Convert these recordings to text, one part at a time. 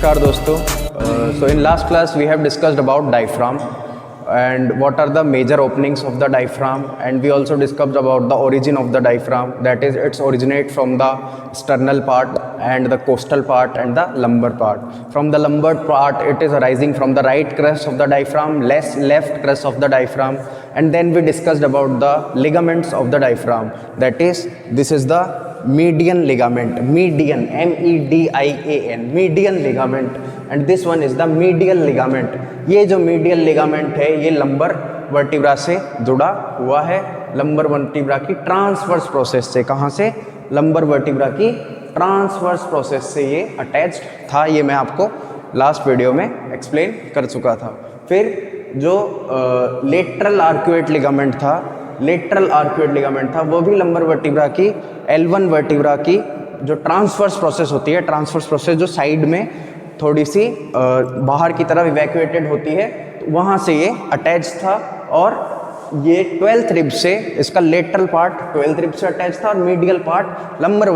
नमस्कार दोस्तों. So in last class we have discussed about diaphragm and what are the major openings of the diaphragm, and we also discussed about the origin of the diaphragm, that is it's originate from the sternal part and the costal part and the lumbar part. From the lumbar part it is arising from the right crest of the diaphragm, left crest of the diaphragm, and then we discussed about the ligaments of the diaphragm, that is this is the median ligament, median, MEDIAN, median ligament, and this one is the medial ligament. ये जो medial ligament है ये lumbar vertebra से जुड़ा हुआ है, lumbar vertebra की transverse process से. कहाँ से? लंबर वर्टिब्रा की ट्रांसवर्स प्रोसेस से ये अटैच्ड था. ये मैं आपको लास्ट वीडियो में एक्सप्लेन कर चुका था. फिर जो लेटरल आर्क्यूएट लिगामेंट था, लेटरल आर्क्यूएट लिगामेंट था, वो भी लंबर वर्टिब्रा की L1 वर्टिब्रा की जो ट्रांसवर्स प्रोसेस होती है, ट्रांसवर्स प्रोसेस जो साइड में थोड़ी सी बाहर की तरफ इवैक्यूएटेड होती है, तो वहाँ से ये अटैच था. और ये 12th रिब से, इसका लेटरल पार्ट 12th रिब से अटैच था और मीडियल पार्ट लंबर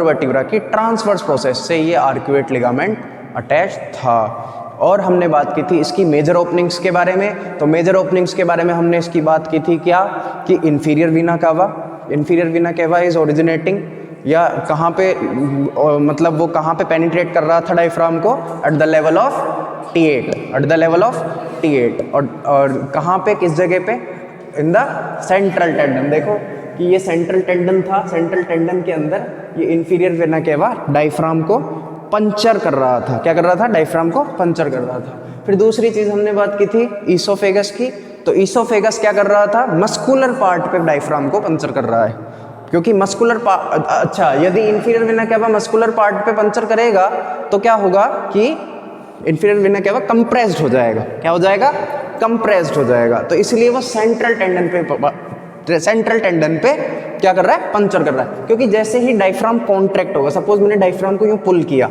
वर्टिब्रा की ट्रांसवर्स प्रोसेस से ये आर्क्यूएट लिगामेंट अटैच था. और हमने बात की थी इसकी मेजर ओपनिंग्स के बारे में. तो मेजर ओपनिंग्स के बारे में हमने इसकी बात की थी क्या, कि इन्फीरियर वीना कावा इज ओरिजिनेटिंग, या कहाँ पे मतलब वो कहाँ पे पेनिट्रेट कर रहा था डायफ्राम को, at the level of T8, और कहाँ पे, किस जगह पे, इन द सेंट्रल टेंडन. देखो कि ये सेंट्रल टेंडन था, सेंट्रल टेंडन के अंदर ये इन्फीरियर वीना केवा डायफ्राम को पंचर कर रहा था. क्या कर रहा था? डायफ्राम को पंचर कर रहा था. फिर दूसरी चीज़ हमने बात की थी ईसोफेगस की. तो ईसोफेगस क्या कर रहा था? मस्कुलर पार्ट पे डायफ्राम को पंचर कर रहा है, क्योंकि मस्कुलर पार्ट, अच्छा, यदि इन्फीरियर वीना केवा मस्कुलर पार्ट पे पंचर करेगा तो क्या होगा कि इन्फीरियर वीना केवा कंप्रेस्ड हो जाएगा. क्या हो जाएगा? कंप्रेस्ड हो जाएगा. तो इसलिए वो सेंट्रल टेंडन पे क्या कर रहा है? पंचर कर रहा है. क्योंकि जैसे ही डायफ्राम कॉन्ट्रैक्ट होगा, सपोज मैंने डायफ्राम को यूं पुल किया,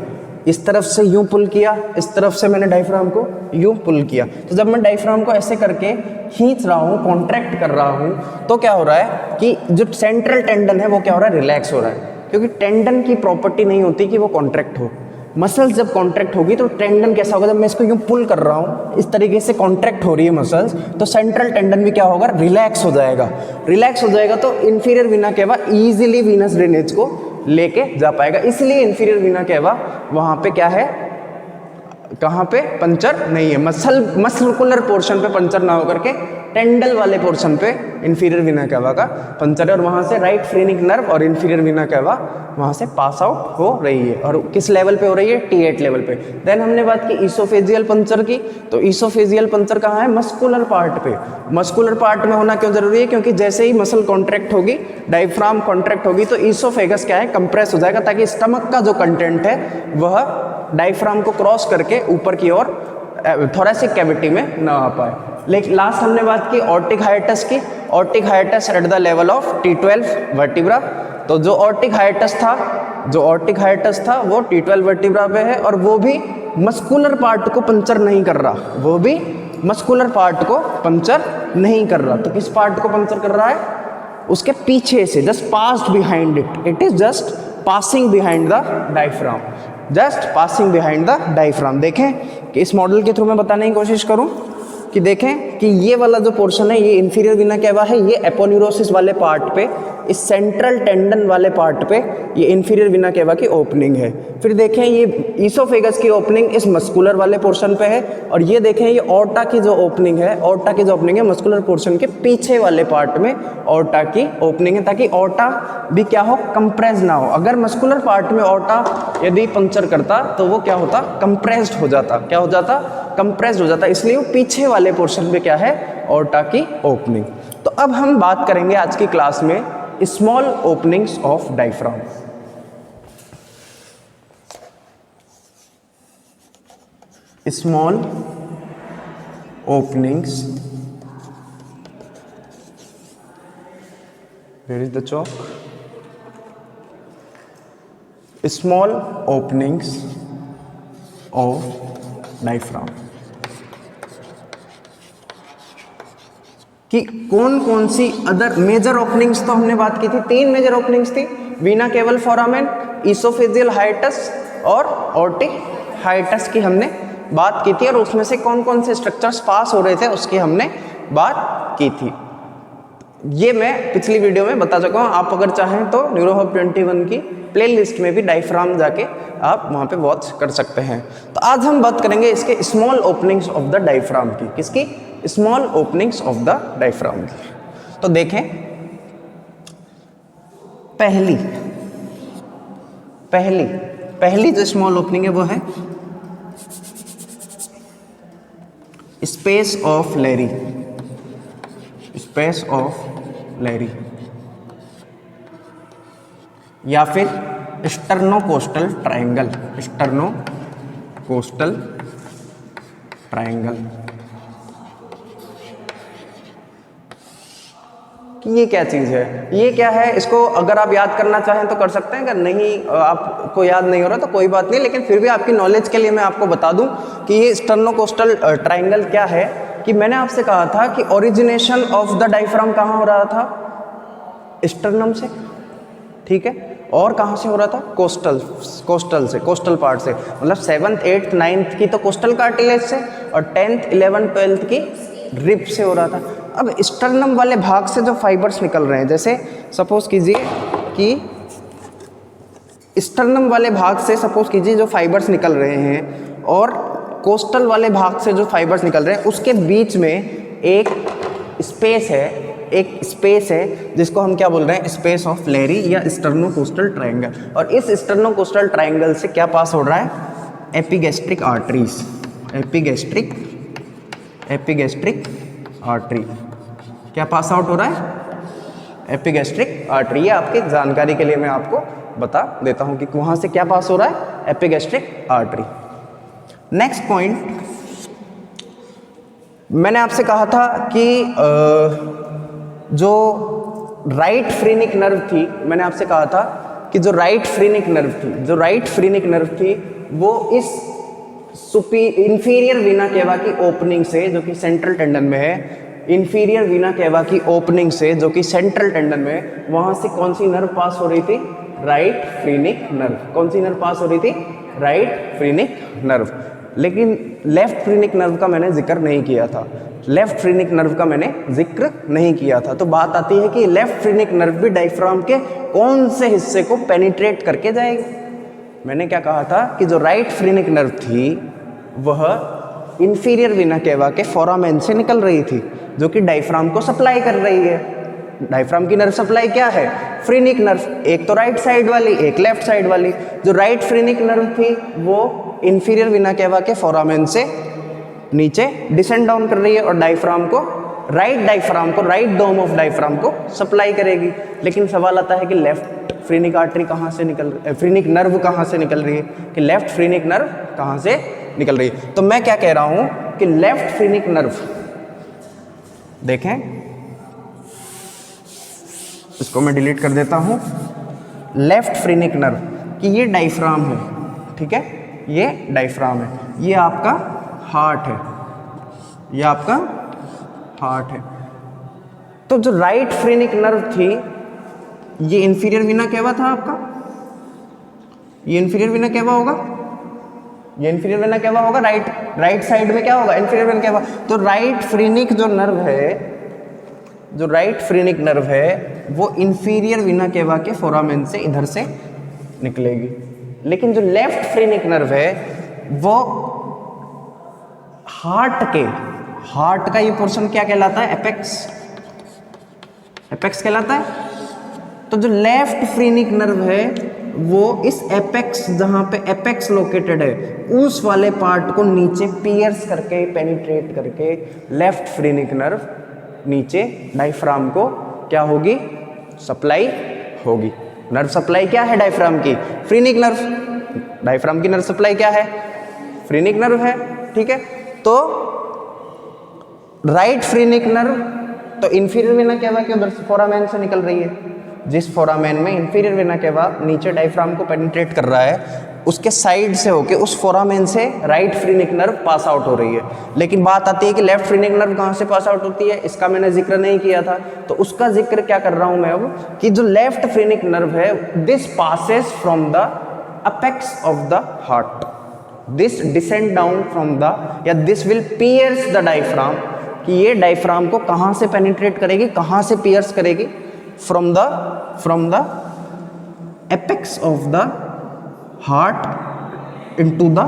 इस तरफ से यूं पुल किया, इस तरफ से मैंने डायफ्राम को यूं पुल किया, तो जब मैं डायफ्राम को ऐसे करके खींच रहा हूं, कॉन्ट्रैक्ट कर रहा हूं, तो क्या हो रहा है कि जो सेंट्रल टेंडन है वो क्या हो रहा है? रिलैक्स हो रहा है. क्योंकि टेंडन की प्रॉपर्टी नहीं होती कि वो कॉन्ट्रैक्ट हो. मसल्स जब कॉन्ट्रैक्ट होगी तो टेंडन कैसा होगा? जब मैं इसको यूं पुल कर रहा हूँ, इस तरीके से कॉन्ट्रैक्ट हो रही है मसल्स, तो सेंट्रल टेंडन भी क्या होगा? रिलैक्स हो जाएगा. रिलैक्स हो जाएगा तो इन्फीरियर वीना केवा इजीली वीनस ड्रेनेज को लेके जा पाएगा. इसलिए इन्फीरियर वीना केवा वहाँ पे क्या है, कहाँ पे पंचर नहीं है, मस्कुलर पोर्शन पे पंचर ना होकर के टेंडल वाले पोर्शन पे इन्फीरियर वीना केवा का पंचर है, और वहाँ से राइट फ्रेनिक नर्व और इन्फीरियर वीना केवा वहाँ से पास आउट हो रही है. और किस लेवल पे हो रही है? T8 लेवल पे. देन हमने बात की ईसोफेजियल पंचर की. तो ईसोफेजियल पंचर कहाँ है? मस्कुलर पार्ट पे. मस्कुलर पार्ट में होना क्यों जरूरी है? क्योंकि जैसे ही मसल कॉन्ट्रैक्ट होगी, डायफ्राम कॉन्ट्रैक्ट होगी, तो ईसोफेगस क्या है? कंप्रेस हो जाएगा, ताकि स्टमक का जो कंटेंट है वह डायफ्राम को क्रॉस करके ऊपर की ओर थोरेसिक कैविटी में ना आ पाए. लेकिन लास्ट हमने बात की ऑर्टिक हाइटस की. Aortic hiatus at the level of T12 vertebra. तो जो ऑर्टिक हाइटस था वो T12 वर्टिब्रा पे है, और वो भी मस्कुलर पार्ट को पंचर नहीं कर रहा. तो किस पार्ट को पंचर कर रहा है? उसके पीछे से, just passed behind it is just passing behind the diaphragm. देखें कि इस मॉडल के थ्रू मैं बताने की कोशिश करूं कि देखें कि ये वाला जो पोर्शन है ये इन्फीरियर वीना केवा है, ये एपोन्यूरोसिस वाले पार्ट पे, इस सेंट्रल टेंडन वाले पार्ट पे ये इन्फीरियर वीना केवा की ओपनिंग है. फिर देखें ये ईसोफेगस की ओपनिंग इस मस्कुलर वाले पोर्शन पे है, और ये देखें ये ऑर्टा की जो ओपनिंग है मस्कुलर पोर्शन के पीछे वाले पार्ट में ऑर्टा की ओपनिंग है, ताकि ऑर्टा भी क्या हो? कंप्रेस ना हो. अगर मस्कुलर पार्ट में ऑर्टा यदि पंचर करता तो वो क्या होता? कंप्रेस्ड हो जाता. क्या हो जाता? कंप्रेस्ड हो जाता. इसलिए वो पीछे वाले पोर्शन पे क्या है? ऑर्टा की ओपनिंग. तो अब हम बात करेंगे आज की क्लास में small openings of diaphragm. Small openings, where is the chalk? Small openings of diaphragm. कि कौन कौन सी अदर मेजर ओपनिंग्स तो हमने बात की थी, 3 मेजर ओपनिंग्स थी, वीना केवल फोरामेन, ईसोफेजियल हाइटस और ऑर्टिहाइटस की हमने बात की थी, और उसमें से कौन कौन से स्ट्रक्चर्स पास हो रहे थे उसकी हमने बात की थी। ये मैं पिछली वीडियो में बता चुका हूँ। आप अगर चाहें तो न्यूरोहब 21 की प्लेलिस्ट में भी डायफ्राम जाके आप वहाँ पे वॉच कर सकते हैं। तो आज हम बात करेंगे इसके small openings of the diaphragm की। किसकी? Small openings of the diaphragm की। तो देखें, पहली जो स्मॉल ओपनिंग है वो है space of Larrey, space of Larrey, या फिर स्टर्नोकोस्टल ट्रायंगल, स्टर्नोकोस्टल ट्रायंगल। कि ये क्या चीज़ है, ये क्या है, इसको अगर आप याद करना चाहें तो कर सकते हैं, अगर नहीं आपको याद नहीं हो रहा तो कोई बात नहीं, लेकिन फिर भी आपकी नॉलेज के लिए मैं आपको बता दूं कि ये स्टर्नोकोस्टल ट्रायंगल क्या है। कि मैंने आपसे कहा था कि ओरिजिनेशन ऑफ द डायफ्राम कहाँ हो रहा था? स्टर्नम से, ठीक है। और कहाँ से हो रहा था? कोस्टल पार्ट से, मतलब 7th 8th 9th की तो कोस्टल कार्टिलेज से, और 10th 11th 12th की रिब से हो रहा था। अब स्टर्नम वाले भाग से जो फाइबर्स निकल रहे हैं, जैसे सपोज कीजिए कि स्टर्नम वाले भाग से सपोज कीजिए जो फाइबर्स निकल रहे हैं, और कोस्टल वाले भाग से जो फाइबर्स निकल रहे हैं, उसके बीच में एक स्पेस है, जिसको हम क्या बोल रहे हैं? स्पेस ऑफ लेरी या स्टर्नोकोस्टल ट्रायंगल। और इस स्टर्नोकोस्टल ट्रायंगल से क्या पास हो रहा है? एपिगैस्ट्रिक आर्टरीज, एपिगैस्ट्रिक आर्टरी क्या पास आउट हो रहा है? Epigastric artery. ये आपकी जानकारी के लिए मैं आपको बता देता हूं कि वहां से क्या पास हो रहा है? Epigastric artery. नेक्स्ट पॉइंट, मैंने आपसे कहा था कि जो राइट फ्रीनिक नर्व थी, मैंने आपसे कहा था कि जो राइट फ्रीनिक नर्व थी वो इस इंफीरियर वीना केवा की ओपनिंग से, जो कि सेंट्रल टेंडन में है, इंफीरियर वीना केवा की ओपनिंग से, जो कि सेंट्रल टेंडन में है, वहां से कौन सी नर्व पास हो रही थी? Right phrenic nerve. कौन सी नर्व पास हो रही थी? Right phrenic nerve. लेकिन लेफ्ट फ्रीनिक नर्व का मैंने जिक्र नहीं किया था। तो बात आती है कि लेफ्ट फ्रीनिक नर्व भी डायफ्राम के कौन से हिस्से को पेनिट्रेट करके जाएगी? मैंने क्या कहा था कि जो राइट फ्रीनिक नर्व थी वह इंफीरियर वीना केवा के फोरामेन से निकल रही थी, जो कि डायफ्राम को सप्लाई कर रही है। डायफ्राम की नर्व सप्लाई क्या है? फ्रीनिक नर्व, एक तो राइट साइड वाली, एक लेफ्ट साइड वाली। जो राइट फ्रीनिक नर्व थी वो इंफीरियर वीना केवा के फोरामेन से नीचे डिसेंड डाउन कर रही है, और राइट डोम ऑफ डायफ्राम को सप्लाई करेगी। लेकिन सवाल आता है कि लेफ्ट फ्रीनिक आर्टरी कहाँ से फ्रीनिक नर्व कहाँ से निकल रही है? कि लेफ्ट फ्रीनिक नर्व कहाँ से निकल रही है? तो मैं क्या कह रहा हूं कि लेफ्ट फ्रीनिक नर्व, देखें इसको मैं डिलीट कर देता हूं। लेफ्ट फ्रीनिक नर्व कि ये डायफ्राम है, ठीक है, ये डायफ्राम है, ये आपका हार्ट है, तो जो राइट फ्रीनिक नर्व थी ये इंफीरियर वीना केवा था आपका, ये इंफीरियर वीना केवा होगा, राइट साइड में क्या होगा? इंफीरियर वीना केवा। तो राइट फ्रीनिक नर्व है वो इंफीरियर वीना केवा के फोरामेन से इधर से निकलेगी। लेकिन जो लेफ्ट फ्रीनिक नर्व है वो हार्ट का ये पोर्शन क्या कहलाता है? एपेक्स कहलाता है। तो जो लेफ्ट फ्रीनिक नर्व है वो इस एपेक्स, जहां पे एपेक्स लोकेटेड है, उस वाले पार्ट को नीचे पियर्स करके, पेनिट्रेट करके लेफ्ट फ्रीनिक नर्व नीचे डायफ्राम को क्या होगी? सप्लाई होगी। नर्व सप्लाई क्या है डायफ्राम की? फ्रीनिक नर्व। डायफ्राम की नर्व सप्लाई क्या है? फ्रीनिक नर्व है, ठीक है। तो राइट फ्रीनिक नर्व तो इंफीरियर वेना केवा के उधर फोरामेन से निकल रही है, जिस फोरामेन में इंफीरियर वेना केवा नीचे डायफ्राम को पेनिट्रेट कर रहा है, उसके साइड से होके उस फोरामेन से right phrenic nerve pass out हो रही है। लेकिन बात आती है कि लेफ्ट फ्रीनिक नर्व कहाँ से पास आउट होती है, इसका मैंने जिक्र नहीं किया था, तो उसका जिक्र क्या कर रहा हूँ मैं अब, कि जो लेफ्ट फ्रीनिक नर्व है this passes from the apex of the heart. This descend down from the, या this will pierce the diaphragm, कि ये डायफ्राम को कहाँ से पेनिट्रेट करेगी, कहाँ से पियर्स करेगी, from the apex of the heart into the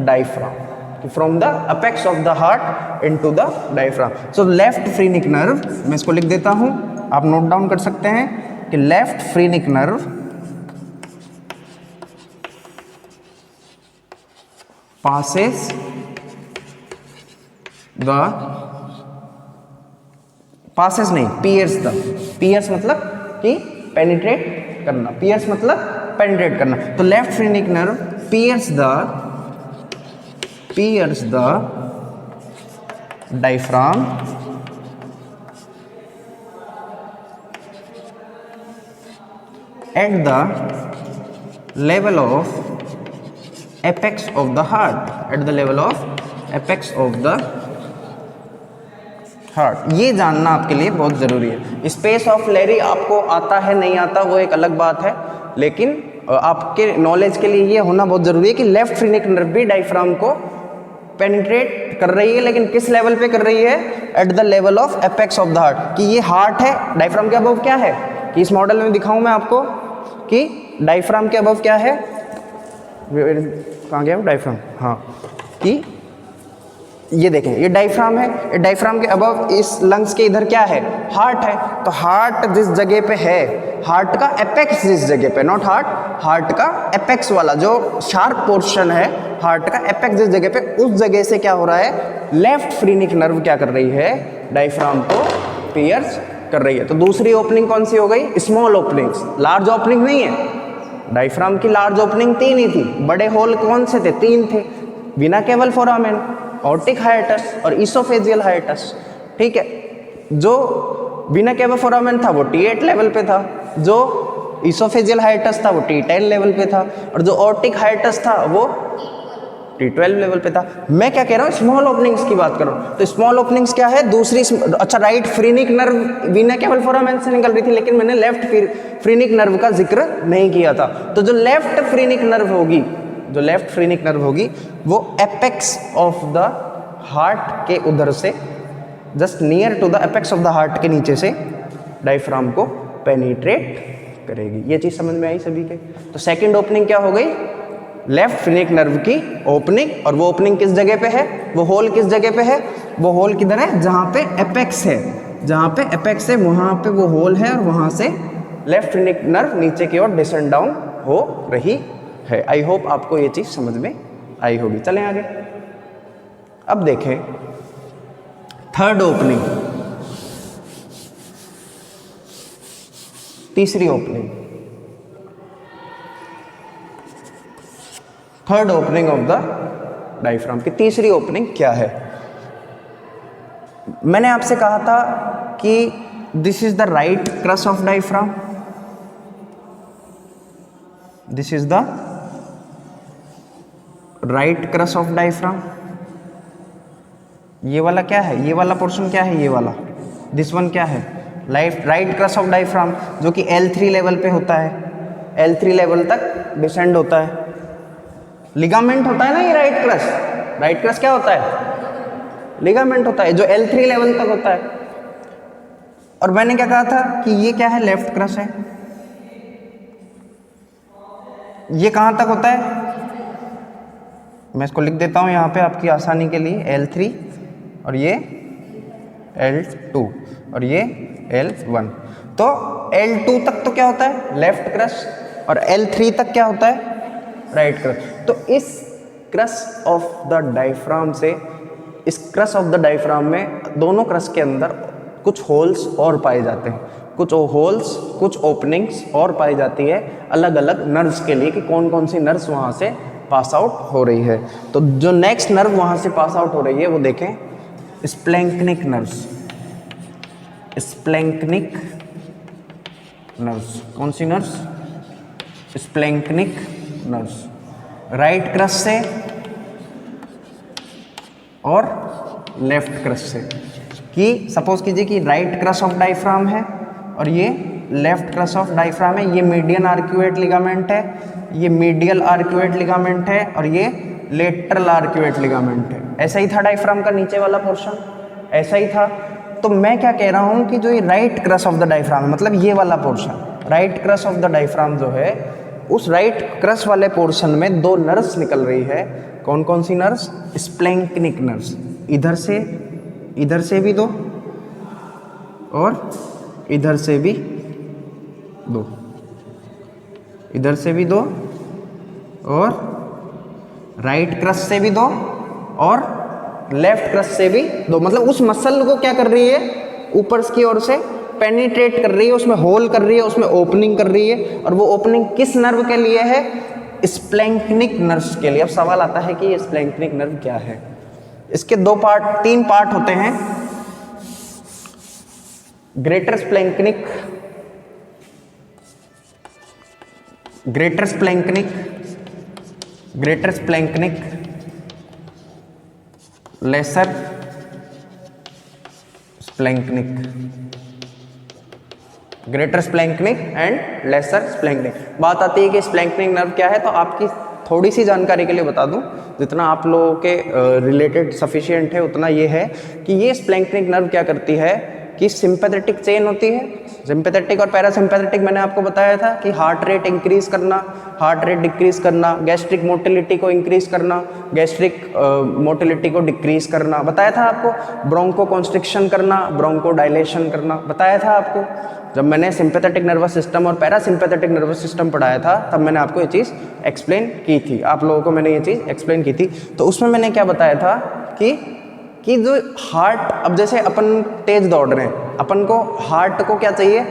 diaphragm, from the apex of the heart into the diaphragm. So left phrenic nerve, मैं इसको लिख देता हूँ, आप नोट डाउन कर सकते हैं कि लेफ्ट phrenic nerve passes नहीं, pierce मतलब कि पेनिट्रेट करना, pierce मतलब पेनिट्रेट करना. तो left phrenic nerve pierce the diaphragm at the level of apex of the heart, at the level of apex of the heart. ये जानना आपके लिए बहुत ज़रूरी है. स्पेस ऑफ लेरी आपको आता है नहीं आता वो एक अलग बात है, लेकिन आपके नॉलेज के लिए ये होना बहुत ज़रूरी है कि लेफ्ट फ्रीनिक नर्व भी डायफ्राम को पेनिट्रेट कर रही है, लेकिन किस लेवल पे कर रही है, at the level of apex of the heart. कि ये हार्ट है, डायफ्राम के अबव क्या है, कि इस मॉडल में दिखाऊं मैं आपको कि डायफ्राम के अबव क्या है, कहाँ गया डायफ्राम, हाँ, कि ये देखें ये डायफ्राम है, ये डायफ्राम के अबव इस लंग्स के इधर क्या है, हार्ट है. तो हार्ट जिस जगह पे है, हार्ट का एपेक्स जिस जगह पे, नॉट हार्ट का एपेक्स वाला जो शार्प पोर्शन है, हार्ट का एपेक्स जिस जगह पे, उस जगह से क्या हो रहा है, लेफ्ट फ्रीनिक नर्व क्या कर रही है, डायफ्राम को पियर्स कर रही है. तो दूसरी ओपनिंग कौन सी हो गई, स्मॉल ओपनिंग्स, लार्ज ओपनिंग नहीं है. डायफ्राम की लार्ज ओपनिंग 3 ही थी, बड़े होल कौन से थे, 3 थे, विना केवल फोरामेन, ऑर्टिक हाइटस और इसोफेजियल हाइटस. ठीक है, जो विना केवल फोरामेन था वो T8 लेवल पे था, जो इसोफेजियल हाइटस था वो T10 लेवल पे था, और जो ऑर्टिक हाइटस था वो T12 लेवल पे था. मैं क्या कह रहा हूँ, स्मॉल ओपनिंग्स की बात कर रहा हूँ. तो स्मॉल ओपनिंग्स क्या है, दूसरी, अच्छा राइट फ्रीनिक नर्व विना केवल फोरामेन से निकल रही थी, लेकिन मैंने लेफ्ट फ्रीनिक नर्व का जिक्र नहीं किया था. तो जो लेफ्ट फ्रीनिक नर्व होगी, जो लेफ्ट फ्रीनिक नर्व होगी वो एपेक्स ऑफ द हार्ट के उधर से, just near to the apex of the heart के नीचे से डायफ्राम को पेनिट्रेट करेगी. ये चीज़ समझ में आई सभी के. तो सेकंड ओपनिंग क्या हो गई, लेफ्ट फ्रीनिक नर्व की ओपनिंग, और वो ओपनिंग किस जगह पे है, वो होल किस जगह पे है, वो होल किधर है, जहाँ पे एपेक्स है, जहाँ पे एपेक्स है वहाँ पे वो होल है, और वहाँ से लेफ्ट फ्रीनिक नर्व नीचे की ओर डिसेंड डाउन हो रही है. आई होप आपको ये चीज़ समझ में आई होगी. चलें आगे. अब देखें थर्ड ओपनिंग, तीसरी opening, third opening of the diaphragm की तीसरी ओपनिंग क्या है. मैंने आपसे कहा था कि this is the right cross of diaphragm, this is the right cross of diaphragm. ये वाला क्या है, ये वाला पोर्शन क्या है, ये वाला, दिस वन क्या है, राइट क्रस ऑफ डायफ्राम, जो कि L3 लेवल पे होता है, L3 लेवल तक डिसेंड होता है. लिगामेंट होता है ना ये राइट क्रस क्या होता है, लिगामेंट होता है, जो L3 लेवल तक होता है. और मैंने क्या कहा था कि ये क्या है, लेफ्ट क्रस है. ये कहाँ तक होता है, मैं इसको लिख देता हूँ यहाँ पे आपकी आसानी के लिए, L3 और ये L2 और ये L1. तो L2 तक तो क्या होता है, लेफ्ट क्रस, और L3 तक क्या होता है, राइट क्रस. तो इस क्रस ऑफ द डायफ्राम से, इस क्रस ऑफ द डायफ्राम में दोनों क्रस के अंदर कुछ होल्स और पाए जाते हैं, कुछ होल्स, कुछ ओपनिंग्स और पाई जाती है अलग अलग नर्व्स के लिए, कि कौन कौन सी नर्व्स वहाँ से पास आउट हो रही है. तो जो नेक्स्ट नर्व वहाँ से पास आउट हो रही है वो देखें, स्प्लैंक्निक नर्व्स, स्प्लैंक्निक नर्व्स. कौन सी nerves, splanchnic nerves, right crus से और लेफ्ट क्रस से. कि सपोज कीजिए कि राइट क्रस ऑफ डायफ्राम है और ये लेफ्ट क्रस ऑफ डायफ्राम है, ये मीडियन आर्क्यूएट लिगामेंट है, ये मीडियल आर्क्यूएट लिगामेंट है और ये लेटरल आर्क्यूएट लिगामेंट है। ऐसा ही था डायफ्राम का नीचे वाला पोर्शन, ऐसा ही था। तो मैं क्या कह रहा हूँ कि जो ये right cross of the diaphragm है, मतलब ये वाला portion right cross of the diaphragm जो है, उस राइट क्रस वाले पोर्शन में दो नर्व्स निकल रही है। कौन कौन सी नर्व्स? स्प्लैंक्निक नर्व्स, इधर से भी दो और इधर से भी दो, इधर से भी दो और राइट क्रस से भी दो और लेफ्ट क्रस से भी दो। मतलब उस मसल को क्या कर रही है, ऊपर की ओर से पेनिट्रेट कर रही है, उसमें होल कर रही है, उसमें ओपनिंग कर रही है। और वो ओपनिंग किस नर्व के लिए है? स्प्लैंक्निक नर्व्स के लिए। अब सवाल आता है कि ये स्प्लैंक्निक नर्व क्या है। इसके तीन पार्ट होते हैं। Greater splanchnic, lesser splanchnic, greater splanchnic and lesser splanchnic. बात आती है कि स्प्लैंक्निक नर्व क्या है, तो आपकी थोड़ी सी जानकारी के लिए बता दूं, जितना आप लोगों के रिलेटेड सफिशिएंट है उतना ये है कि ये स्प्लैंक्निक नर्व क्या करती है कि सिंपैथेटिक चेन होती है। सिंपैथेटिक और पैरासिम्पैथेटिक मैंने आपको बताया था कि हार्ट रेट इंक्रीज करना, हार्ट रेट डिक्रीज करना, गैस्ट्रिक मोटिलिटी को इंक्रीज करना, गैस्ट्रिक मोटिलिटी को डिक्रीज करना बताया था आपको। ब्रोंको कॉन्स्ट्रिक्शन करना, ब्रोंको डायलेशन करना बताया था आपको। जब मैंने सिंपैथेटिक नर्वस सिस्टम और पैरासिम्पैथेटिक नर्वस सिस्टम पढ़ाया था तब मैंने आपको ये चीज़ एक्सप्लेन की थी, आप लोगों को मैंने ये चीज़ एक्सप्लेन की थी। तो उसमें मैंने क्या बताया था कि जो हार्ट, अब जैसे अपन तेज दौड़ रहे हैं, अपन को हार्ट को क्या चाहिए,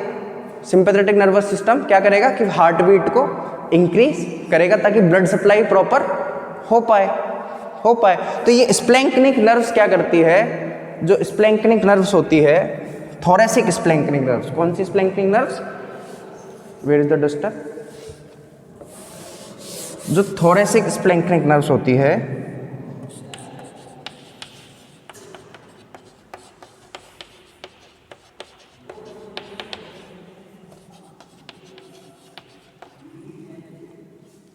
सिंपैथेटिक नर्वस सिस्टम क्या करेगा कि हार्ट बीट को इंक्रीज करेगा ताकि ब्लड सप्लाई प्रॉपर हो पाए। तो ये स्प्लैंक्निक नर्व्स क्या करती है, जो स्प्लैंक्निक नर्व्स होती है, थोरेसिक स्प्लैंक्निक नर्व्स। कौन सी splanchnic nerves? Where is the duster? जो थोरेसिक स्प्लैंक्निक नर्व्स होती है,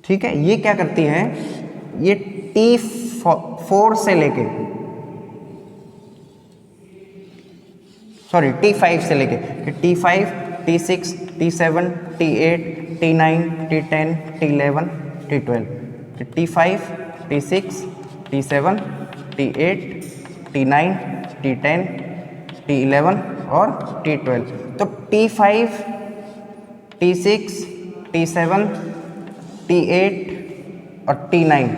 ठीक है, ये क्या करती हैं, ये T4 से लेके T5 से लेके T5, T6, T7, T8, T9, T10, T11, T12, T5, T6, T7, T8, T9, T10, T11 और T12। तो T5, T6, T7, T8 और T9,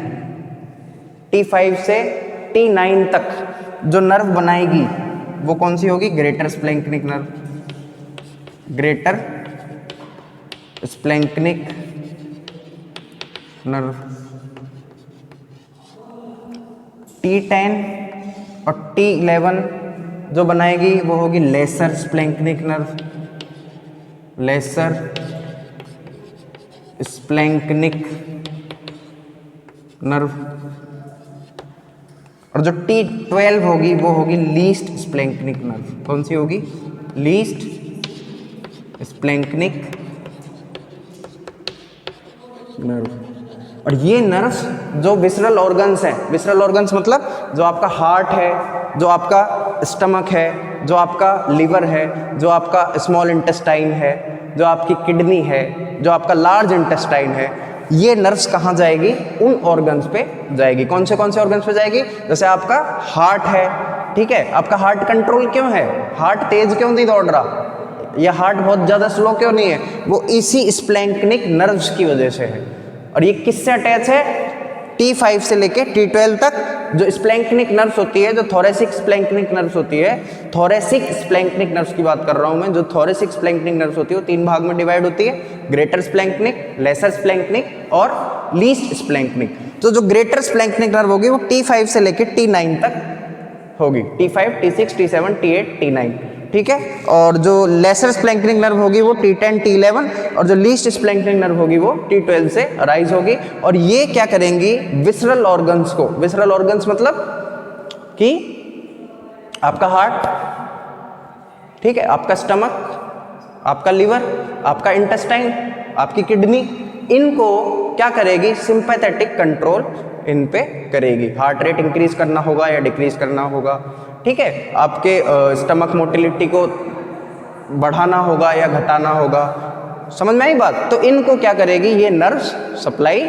T5 से T9 तक जो नर्व बनाएगी वो कौन सी होगी? Greater splanchnic nerve, greater splanchnic nerve. T10 और T11 जो बनाएगी वो होगी lesser splanchnic nerve, lesser splanchnic nerve. और जो T12 होगी वो होगी लीस्ट स्प्लैंक्निक नर्व। कौन सी होगी? Least splanchnic nerve. और ये नर्व्स जो विसरल ऑर्गन्स हैं, विसरल ऑर्गन्स मतलब जो आपका हार्ट है, जो आपका स्टमक है, जो आपका लिवर है, जो आपका स्मॉल इंटेस्टाइन है, जो आपकी किडनी है, जो आपका लार्ज इंटेस्टाइन है, ये नर्व्स कहाँ जाएगी? उन ऑर्गन्स पे जाएगी। कौन से ऑर्गन्स पे जाएगी? जैसे आपका हार्ट है, ठीक है, आपका हार्ट कंट्रोल क्यों है? हार्ट तेज क्यों नहीं दौड़ रहा, या हार्ट बहुत ज़्यादा स्लो क्यों नहीं है? वो इसी स्प्लैंक्निक नर्व्स की वजह से है। और ये किससे अटैच है? T5 से लेके T12 तक जो स्प्लैंक्निक नर्व्स होती है, जो थोरेसिक स्प्लैंक्निक नर्व्स होती है, थोरेसिक स्प्लैंक्निक नर्व्स की बात कर रहा हूं मैं। जो थोरेसिक स्प्लैंक्निक नर्व्स होती है वो 3 भाग में डिवाइड होती है, ग्रेटर स्प्लैंक्निक, लेसर स्प्लैंक्निक और लीस्ट स्प्लैंक्निक। तो जो ग्रेटर स्प्लैंक्निक नर्व होगी वो T5 से लेके T9 तक होगी, T5, T6, T7, T8, T9, ठीक है। और जो लेसर स्प्लैंक्निक नर्व होगी वो T10, T11 और जो लीस्ट स्प्लैंक्निक नर्व होगी वो T12 से अराइज होगी। और ये क्या करेंगी? विसरल ऑर्गन्स को, विसरल ऑर्गन्स मतलब कि आपका हार्ट, ठीक है, आपका स्टमक, आपका लिवर, आपका इंटेस्टाइन, आपकी किडनी, इनको क्या करेगी, सिंपैथेटिक कंट्रोल इन पे करेगी। हार्ट रेट इंक्रीज करना होगा या डिक्रीज करना होगा, ठीक है, आपके स्टमक मोटिलिटी को बढ़ाना होगा या घटाना होगा, समझ में आई बात। तो इनको क्या करेगी, ये नर्व्स सप्लाई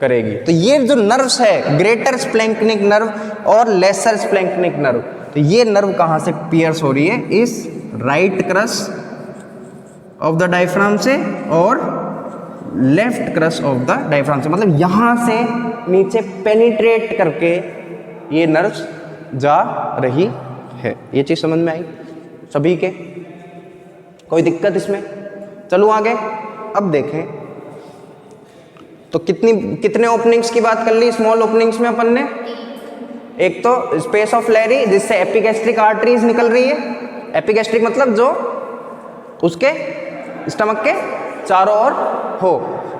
करेगी। तो ये जो नर्व्स है, ग्रेटर स्प्लैंक्निक नर्व और लेसर स्प्लैंक्निक नर्व, तो ये नर्व कहाँ से पियर्स हो रही है, इस right cross of the diaphragm से और left cross of the diaphragm से, मतलब यहां से नीचे पेनिट्रेट करके ये नर्व्स जा रही है। ये चीज समझ में आई सभी के, कोई दिक्कत इसमें? चलो आगे। अब देखें तो कितने ओपनिंग्स की बात कर ली स्मॉल ओपनिंग्स में अपन ने। एक तो स्पेस ऑफ लैरी जिससे एपिगैस्ट्रिक आर्टरीज निकल रही है, एपिगैस्ट्रिक मतलब जो उसके स्टमक के चारों ओर हो,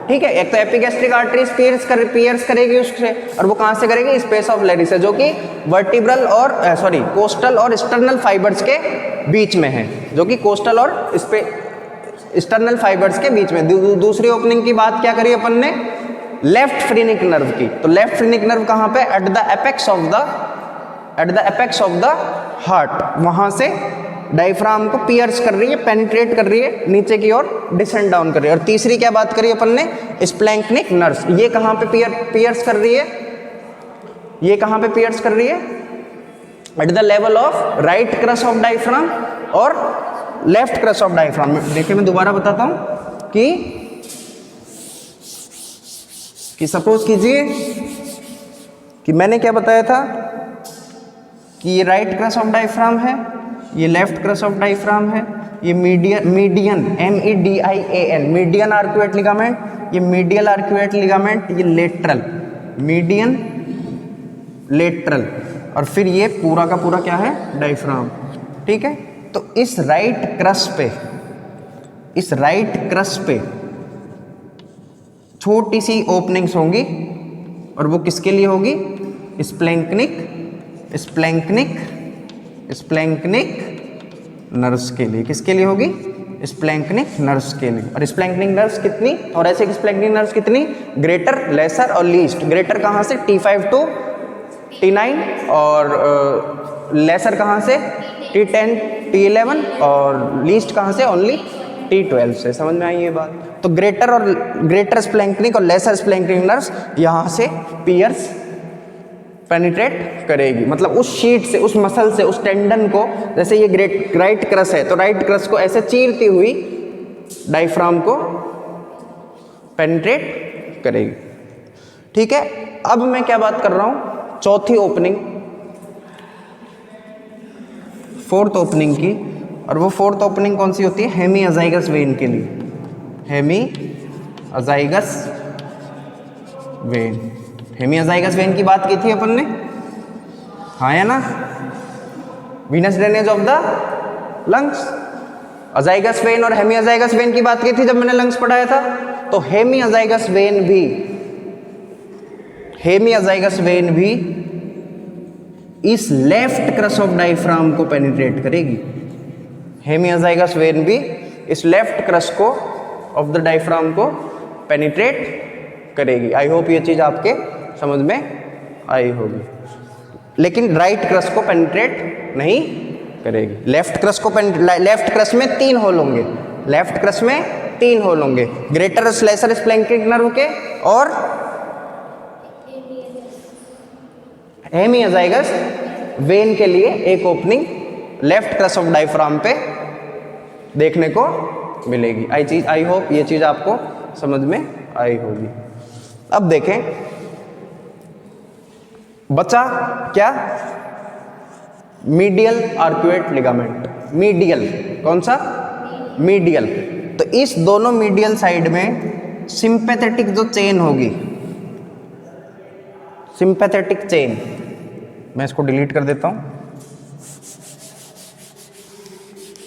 ठीक है। एक तो एपिगैस्ट्रिक आर्टरीज पियर्स करेगी उससे, और वो कहाँ से करेगी, स्पेस ऑफ लैरी से, जो कि वर्टिब्रल और कोस्टल और स्टर्नल फाइबर्स के बीच में है, जो कि कोस्टल और स्टर्नल फाइबर्स के बीच में। दूसरी ओपनिंग की बात क्या करी अपन ने, लेफ्ट फ्रीनिक नर्व की। तो लेफ्ट फ्रीनिक नर्व कहाँ पे, at the apex of the heart, वहां से डायफ्राम को पियर्स कर रही है, पेनिट्रेट कर रही है, नीचे की ओर डिसेंड डाउन कर रही है। और तीसरी क्या बात करी अपन ने, स्प्लैंक्निक नर्व्स, ये कहाँ पे पियर्स कर रही है, ये कहाँ पे पियर्स कर रही है, at the level of right cross of diaphragm और लेफ्ट क्रस ऑफ डायफ्राम। देखिए मैं दोबारा बताता हूं कि सपोज कीजिए कि मैंने क्या बताया था कि ये राइट क्रस ऑफ डायफ्राम है, ये लेफ्ट क्रस ऑफ डायफ्राम है, ये median MEDIAN median arcuate ligament, ये मीडियल आर्कुएट लिगामेंट, ये लेटरल मीडियन लेटरल, और फिर ये पूरा का पूरा क्या है, डायफ्राम, ठीक है। तो इस राइट क्रस पे छोटी सी ओपनिंग्स होंगी, और वो किसके लिए होगी, स्प्लैंक्निक नर्व्स के लिए। किसके लिए होगी, स्प्लैंक्निक नर्व्स के लिए। और स्प्लैंक्निक नर्व्स कितनी, थोरेसिक स्प्लैंक्निक नर्व्स कितनी, ग्रेटर, लेसर और लीस्ट। ग्रेटर कहाँ से, T5 to T9, और लेसर कहाँ से, T10 T11, और लीस्ट कहाँ से, ओनली T12 से। समझ में आई ये बात। तो ग्रेटर स्प्लैंक्निक और लेसर स्प्लैंक्निक नर्व्स यहाँ से पियर्स पेनिट्रेट करेगी, मतलब उस शीट से, उस मसल से, उस टेंडन को, जैसे ये राइट क्रस है तो राइट क्रस को ऐसे चीरती हुई डायफ्राम को पेनिट्रेट करेगी, ठीक है। अब मैं क्या बात कर रहा हूं, चौथी ओपनिंग, फोर्थ ओपनिंग की। और वो फोर्थ ओपनिंग कौन सी होती है, हेमीअजाइगस वेन के लिए, हेमीअजाइगस वेन की बात की थी अपन ने, हाँ या ना, venous drainage of the lungs. Azygos vein और हेमीअजाइगस वेन की बात की थी जब मैंने लंग्स पढ़ाया था। तो हेमीअजाइगस वेन भी इस लेफ्ट क्रस ऑफ डायफ्राम को पेनिट्रेट करेगी। हेमीअजाइगस वेन भी इस लेफ्ट क्रस को ऑफ द डायफ्राम को पेनिट्रेट करेगी। आई होप ये चीज आपके समझ में आई होगी। लेकिन राइट क्रस को पेनिट्रेट नहीं करेगी। लेफ्ट क्रस में 3 होल होंगे, लेफ्ट क्रस में 3 होल होंगे, ग्रेटर लेसर स्प्लैंक्निक नर्व के और हेमीअजाइगस वेन के लिए एक opening left cross of diaphragm पे देखने को मिलेगी। आई होप ये चीज आपको समझ में आई होगी। अब देखें बचा क्या, मीडियल आर्कुएट लिगामेंट। मीडियल कौन सा, मीडियल। तो इस दोनों मीडियल साइड में सिंपैथेटिक जो चेन होगी, सिंपैथेटिक चेन, मैं इसको डिलीट कर देता हूं।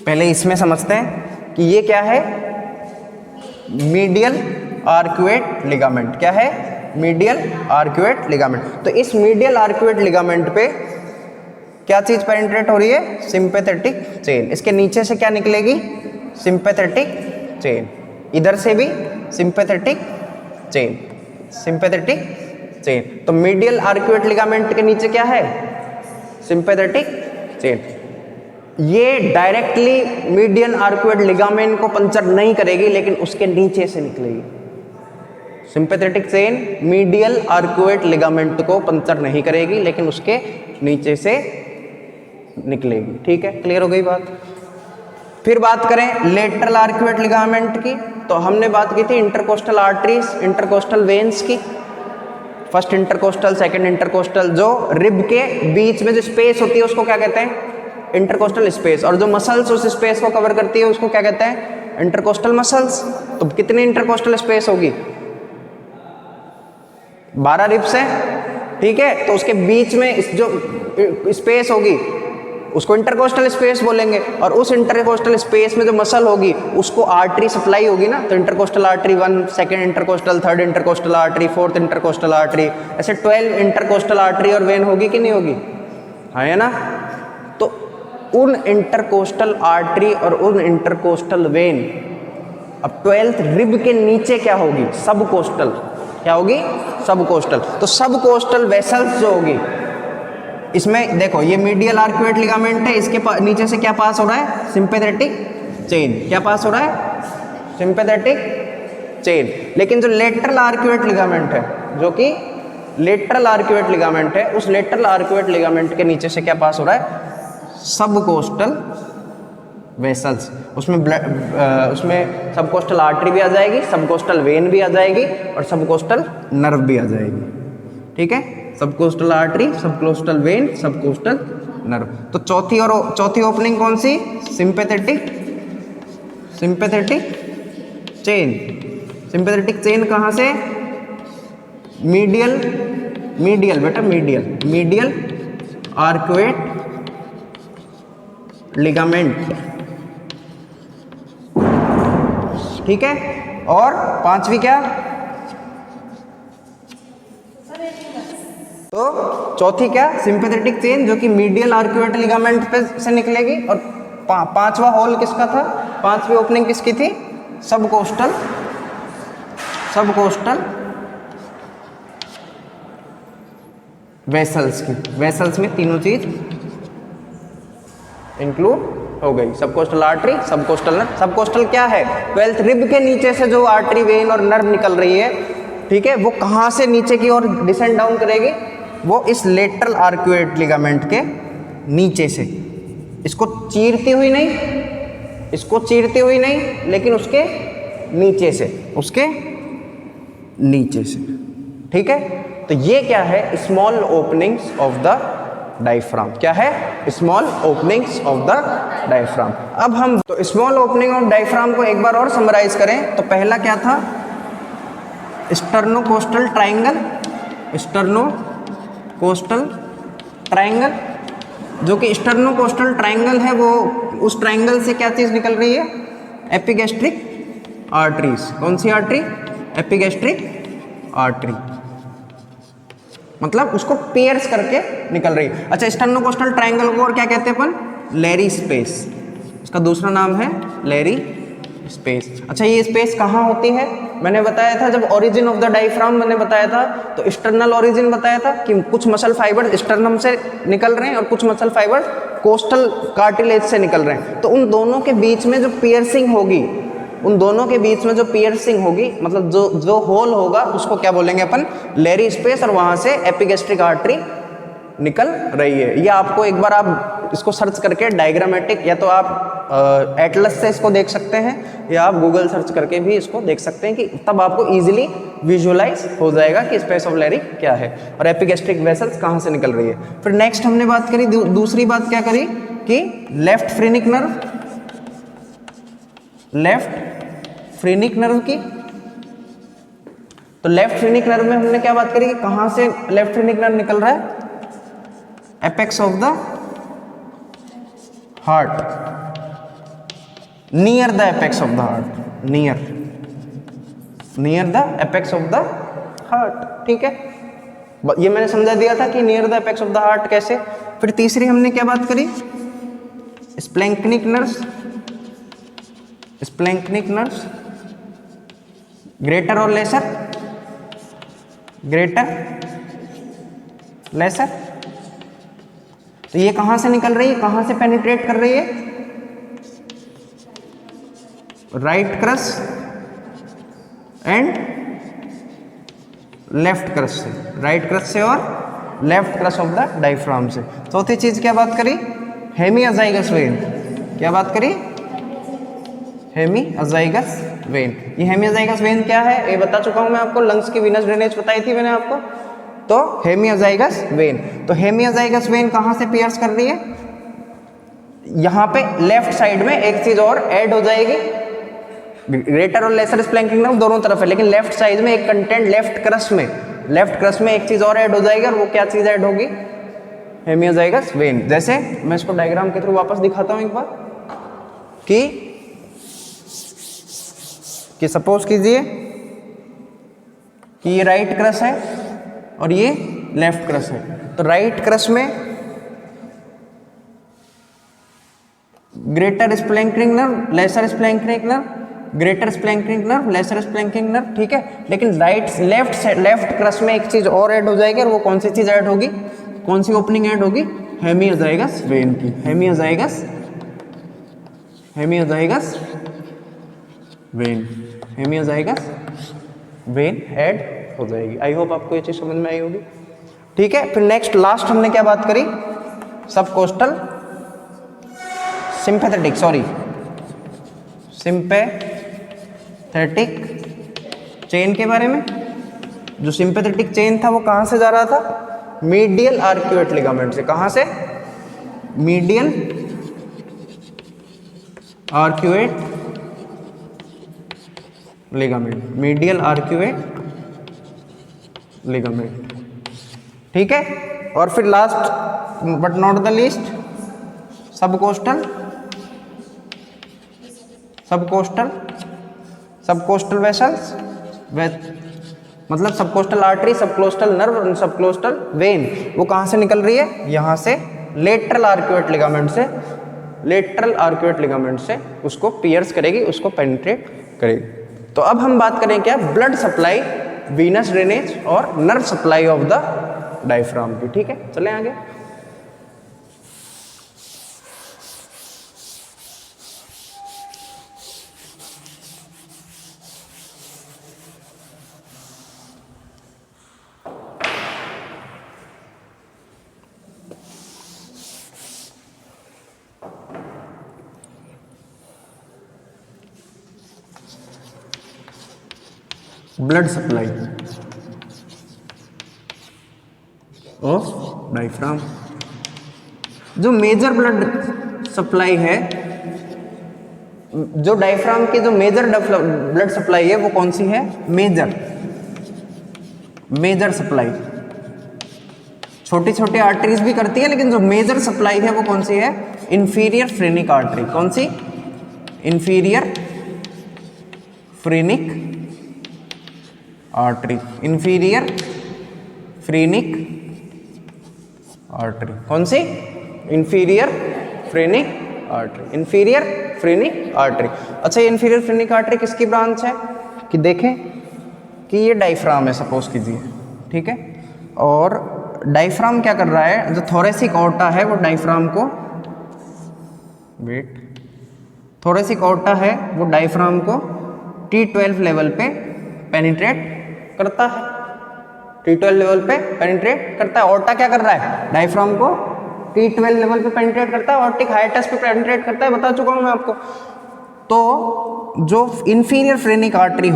पहले इसमें समझते हैं कि ये क्या है, मीडियल आर्कुएट लिगामेंट। क्या है, मीडियल आर्कुएट लिगामेंट। तो इस मीडियल आर्कुएट लिगामेंट पे क्या चीज पेनिट्रेट हो रही है, सिंपैथेटिक चेन। इसके नीचे से क्या निकलेगी, सिंपैथेटिक चेन, इधर से भी सिंपैथेटिक चेन, सिंपैथेटिक चेन। तो मीडियल आर्क्यूएट लिगामेंट के नीचे क्या है? Sympathetic chain. ये डायरेक्टली मीडियन आर्क्यूएट लिगामेंट को पंचर नहीं करेगी, लेकिन उसके नीचे से निकलेगी। Sympathetic chain medial arcuate ligament को पंचर नहीं करेगी, लेकिन उसके नीचे से निकलेगी। ठीक है, क्लियर हो गई बात। फिर बात करें लेटरल आर्क्यूएट लिगामेंट की, तो हमने बात की थी इंटरकोस्टल आर्टरीज, इंटरकोस्टल वेन्स की। फर्स्ट इंटरकोस्टल, सेकंड इंटरकोस्टल, जो रिब के बीच में जो स्पेस होती है उसको क्या कहते हैं? Intercostal space. और जो मसल्स उस स्पेस को कवर करती है उसको क्या कहते हैं? Intercostal muscles. तो कितनी इंटरकोस्टल स्पेस होगी? 12 रिब्स है, ठीक है। तो उसके बीच में जो स्पेस होगी उसको इंटरकोस्टल स्पेस बोलेंगे, और उस इंटरकोस्टल स्पेस में जो मसल होगी उसको आर्टरी सप्लाई होगी ना, तो intercostal artery 1, second intercostal, third intercostal artery, fourth intercostal artery, ऐसे 12 इंटरकोस्टल आर्टरी और वेन होगी कि नहीं होगी? हाँ, है ना। तो उन इंटरकोस्टल आर्टरी और उन इंटरकोस्टल वेन, अब 12th रिब के नीचे क्या होगी? सबकोस्टल। क्या होगी? सबकोस्टल। तो सबकोस्टल वेसल्स जो होगी, इसमें देखो ये मीडियल आर्क्यूएट लिगामेंट है, इसके नीचे से क्या पास हो रहा है? Sympathetic chain. क्या पास हो रहा है? Sympathetic chain. लेकिन जो लेटरल आर्क्यूएट लिगामेंट है, जो कि लेटरल आर्क्यूएट लिगामेंट है, उस लेटरल आर्क्यूएट लिगामेंट के नीचे से क्या पास हो रहा है? Subcostal vessels. उसमें सबकोस्टल आर्टरी भी आ जाएगी, सबकोस्टल वेन भी आ जाएगी, और सबकोस्टल नर्व भी आ जाएगी। ठीक है, subcostal artery, subcostal vein, subcostal nerve. तो चौथी ओपनिंग कौन सी? Sympathetic chain. सिंपैथेटिक चेन कहाँ से? मीडियल बेटा, मीडियल आर्क्यूएट लिगामेंट। ठीक है। और पांचवी क्या? तो चौथी क्या? सिंपैथेटिक चेन, जो कि मीडियल आर्क्यूएट लिगामेंट पे से निकलेगी। और पांचवा होल किसका था? पांचवी ओपनिंग किसकी थी? सबकोस्टल वेसल्स की। वेसल्स में तीनों चीज इंक्लूड हो गई। Subcostal artery, subcostal nerve. Subcostal क्या है? 12th रिब के नीचे से जो आर्टरी, वेन और नर्व निकल रही है, ठीक है, वो कहाँ से नीचे की ओर डिसेंड डाउन करेगी? वो इस लेटरल आर्क्यूएट लिगामेंट के नीचे से, इसको चीरती हुई नहीं, लेकिन उसके नीचे से। ठीक है। तो ये क्या है? Small openings of the diaphragm. क्या है? Small openings of the diaphragm. अब हम तो स्मॉल ओपनिंग ऑफ डायफ्राम को एक बार और समराइज करें तो पहला क्या था? स्टर्नोकोस्टल ट्रायंगल, जो कि स्टर्नोकोस्टल ट्रायंगल है, वो उस ट्रायंगल से क्या चीज निकल रही है? Epigastric arteries. कौन सी आर्टरी? एपिगैस्ट्रिक आर्टरी, मतलब उसको पियर्स करके निकल रही है। अच्छा, स्टर्नोकोस्टल ट्रायंगल को और क्या कहते हैं अपन? लेरी स्पेस। इसका दूसरा नाम है लेरी स्पेस। अच्छा, ये स्पेस कहाँ होती है? मैंने बताया था जब ओरिजिन ऑफ द डायफ्राम मैंने बताया था, तो एक्सटर्नल ओरिजिन बताया था कि कुछ मसल फाइबर स्टर्नम से निकल रहे हैं और कुछ मसल फाइबर कोस्टल कार्टिलेज से निकल रहे हैं। तो उन दोनों के बीच में जो पियर्सिंग होगी, मतलब जो होल होगा उसको क्या बोलेंगे अपन? लेरी स्पेस। और वहां से एपिगैस्ट्रिक आर्टरी निकल रही है। ये आपको एक बार आप इसको सर्च करके डायग्रामेटिक, या तो आप एटलस से इसको देख सकते हैं, या आप गूगल सर्च करके भी इसको देख सकते हैं, कि तब आपको इजीली विजुअलाइज हो जाएगा कि स्पेस ऑफ लेरी क्या है और एपिगैस्ट्रिक वेसल्स कहाँ से निकल रही है। फिर नेक्स्ट हमने बात करी, दूसरी बात क्या करी कि लेफ्ट फ्रेनिक नर्व की। तो लेफ्ट फ्रेनिक नर्व में हमने क्या बात करी कि कहाँ से लेफ्ट फ्रेनिक नर्व निकल रहा है? Apex of the heart, near the apex of the heart, near the apex of the heart. ठीक है, ये मैंने समझा दिया था कि near the apex of the heart कैसे। फिर तीसरी हमने क्या बात करी? स्प्लैंक्निक नर्व्स, स्प्लैंक्निक नर्व्स, ग्रेटर और लेसर, ग्रेटर लेसर। तो ये कहां से निकल रही है, कहां से पेनिट्रेट कर रही है, right cross and left cross से, राइट क्रस से और left cross of the diaphragm से। चौथी चीज क्या बात करी, हेमियोजाइगस वेन। क्या बात करी, हेमियोजाइगस वेन। ये हेमियोजाइगस वेन क्या है ये बता चुका हूं मैं आपको, लंग्स की वीनस ड्रेनेज बताई थी मैंने आपको। तो हेमियोजाइगस वेन, तो हेमियोजाइगस वेन कहां से पियर्स कर रही है, यहां पे लेफ्ट साइड में एक चीज और ऐड हो जाएगी, ग्रेटर और लेसर स्प्लैंक्निक नर्व दोनों तरफ है, लेकिन लेफ्ट साइड में एक कंटेंट लेफ्ट क्रस में एक चीज और ऐड हो जाएगी, और वो क्या चीज ऐड होगी, हेमियोजाइगस वेन। जैसे मैं इसको डायग्राम के थ्रू वापस दिखाता हूं एक बार, कि सपोज कीजिए कि ये राइट क्रस है और ये लेफ्ट क्रस है। तो राइट क्रस में greater splanchnic nerve, lesser splanchnic nerve, greater splanchnic nerve, lesser splanchnic nerve, ठीक है। लेकिन लेफ्ट क्रस में एक चीज और ऐड हो जाएगी, और वो कौन सी चीज ऐड होगी, कौन सी ओपनिंग ऐड होगी, हेमियोजाइगस वेन की। हेमियोजाइगस वेन ऐड हो जाएगी। आई होप आपको ये चीज समझ में आई होगी, ठीक है। फिर नेक्स्ट लास्ट हमने क्या बात करी, सबकोस्टल सिंपैथेटिक, सिंपैथेटिक चेन के बारे में। जो सिंपैथेटिक चेन था वो कहां से जा रहा था, मीडियल आर्क्यूएट लिगामेंट से। कहां से, medial arcuate ligament, medial arcuate ligament, ठीक है। और फिर last but not the least, subcostal vessels, मतलब सबकोस्टल आर्टरी, सबकोस्टल नर्व और सबकोस्टल वेन। वो कहां से निकल रही है, यहां से लेटरल आर्क्यूएट लिगामेंट से उसको पियर्स करेगी, उसको पेनिट्रेट करेगी। तो अब हम बात करें क्या, ब्लड सप्लाई, वीनस ड्रेनेज और nerve supply of the diaphragm की, ठीक है। चलें आगे। Blood supply of diaphragm. जो मेजर ब्लड सप्लाई है, जो डायफ्राम की जो मेजर ब्लड सप्लाई है वो कौन सी है, मेजर सप्लाई। छोटी छोटी आर्टरीज भी करती है, लेकिन जो मेजर सप्लाई है वो कौन सी है, इंफीरियर फ्रेनिक आर्टरी। कौन सी, inferior phrenic artery, inferior phrenic artery. कौन सी, इंफीरियर फ्रेनिक आर्टरी। अच्छा, ये इंफीरियर फ्रेनिक आर्टरी किसकी ब्रांच है, कि देखें कि ये डायफ्राम है सपोज कीजिए, ठीक है। और डायफ्राम क्या कर रहा है, जो थोरेसिक ऑर्टा है वो डायफ्राम को, थोरेसिक ऑर्टा है वो डायफ्राम को T12 लेवल पे पेनिट्रेट करता है, T12 लेवल पे पेनिट्रेट करता है। ऑर्टा क्या कर रहा है, डायफ्राम को T12 लेवल पे पेनिट्रेट करता है, ऑर्टिक हाइटस पे पेनिट्रेट करता है, बता चुका हूं मैं आपको। तो जो इंफीरियर फ्रेनिक आर्टरी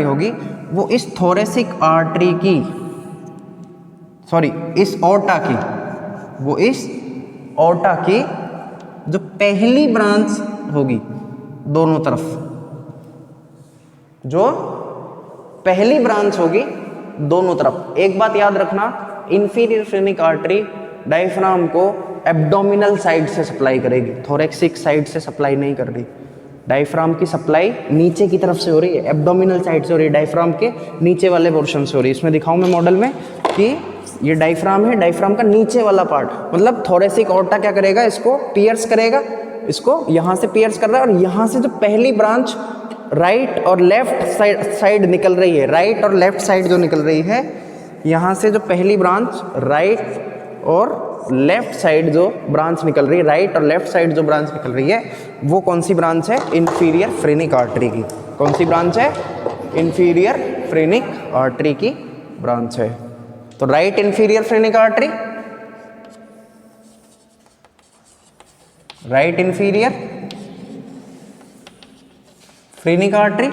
होगी, वो इस थोरेसिक आर्टरी की, इस ऑर्टा की, वो इस ऑर्टा की जो पहली ब्रांच होगी दोनों तरफ, जो पहली ब्रांच होगी दोनों तरफ। एक बात याद रखना, इंफीरियर फ्रेनिक आर्टरी डायफ्राम को एब्डोमिनल साइड से सप्लाई करेगी, थोरेक्सिक साइड से सप्लाई नहीं कर रही। डायफ्राम की सप्लाई नीचे की तरफ से हो रही है, एब्डोमिनल साइड से हो रही है, डायफ्राम के नीचे वाले पोर्शन से हो रही है। इसमें दिखाऊं मैं मॉडल में कि ये डायफ्राम है, डायफ्राम का नीचे वाला पार्ट, मतलब थोरेसिक ऑर्टा क्या करेगा, इसको पियर्स करेगा, इसको यहाँ से पियर्स कर रहा है, और यहाँ से जो पहली ब्रांच राइट और लेफ्ट साइड निकल रही है, राइट और लेफ्ट साइड जो निकल रही है, यहाँ से जो पहली ब्रांच राइट और लेफ्ट साइड जो ब्रांच निकल रही है, राइट और लेफ्ट साइड जो ब्रांच निकल रही है, वो कौन सी ब्रांच है, इंफीरियर फ्रेनिक आर्टरी की। कौन सी ब्रांच है, इंफीरियर फ्रेनिक आर्टरी की ब्रांच है। तो right inferior phrenic artery, right inferior phrenic artery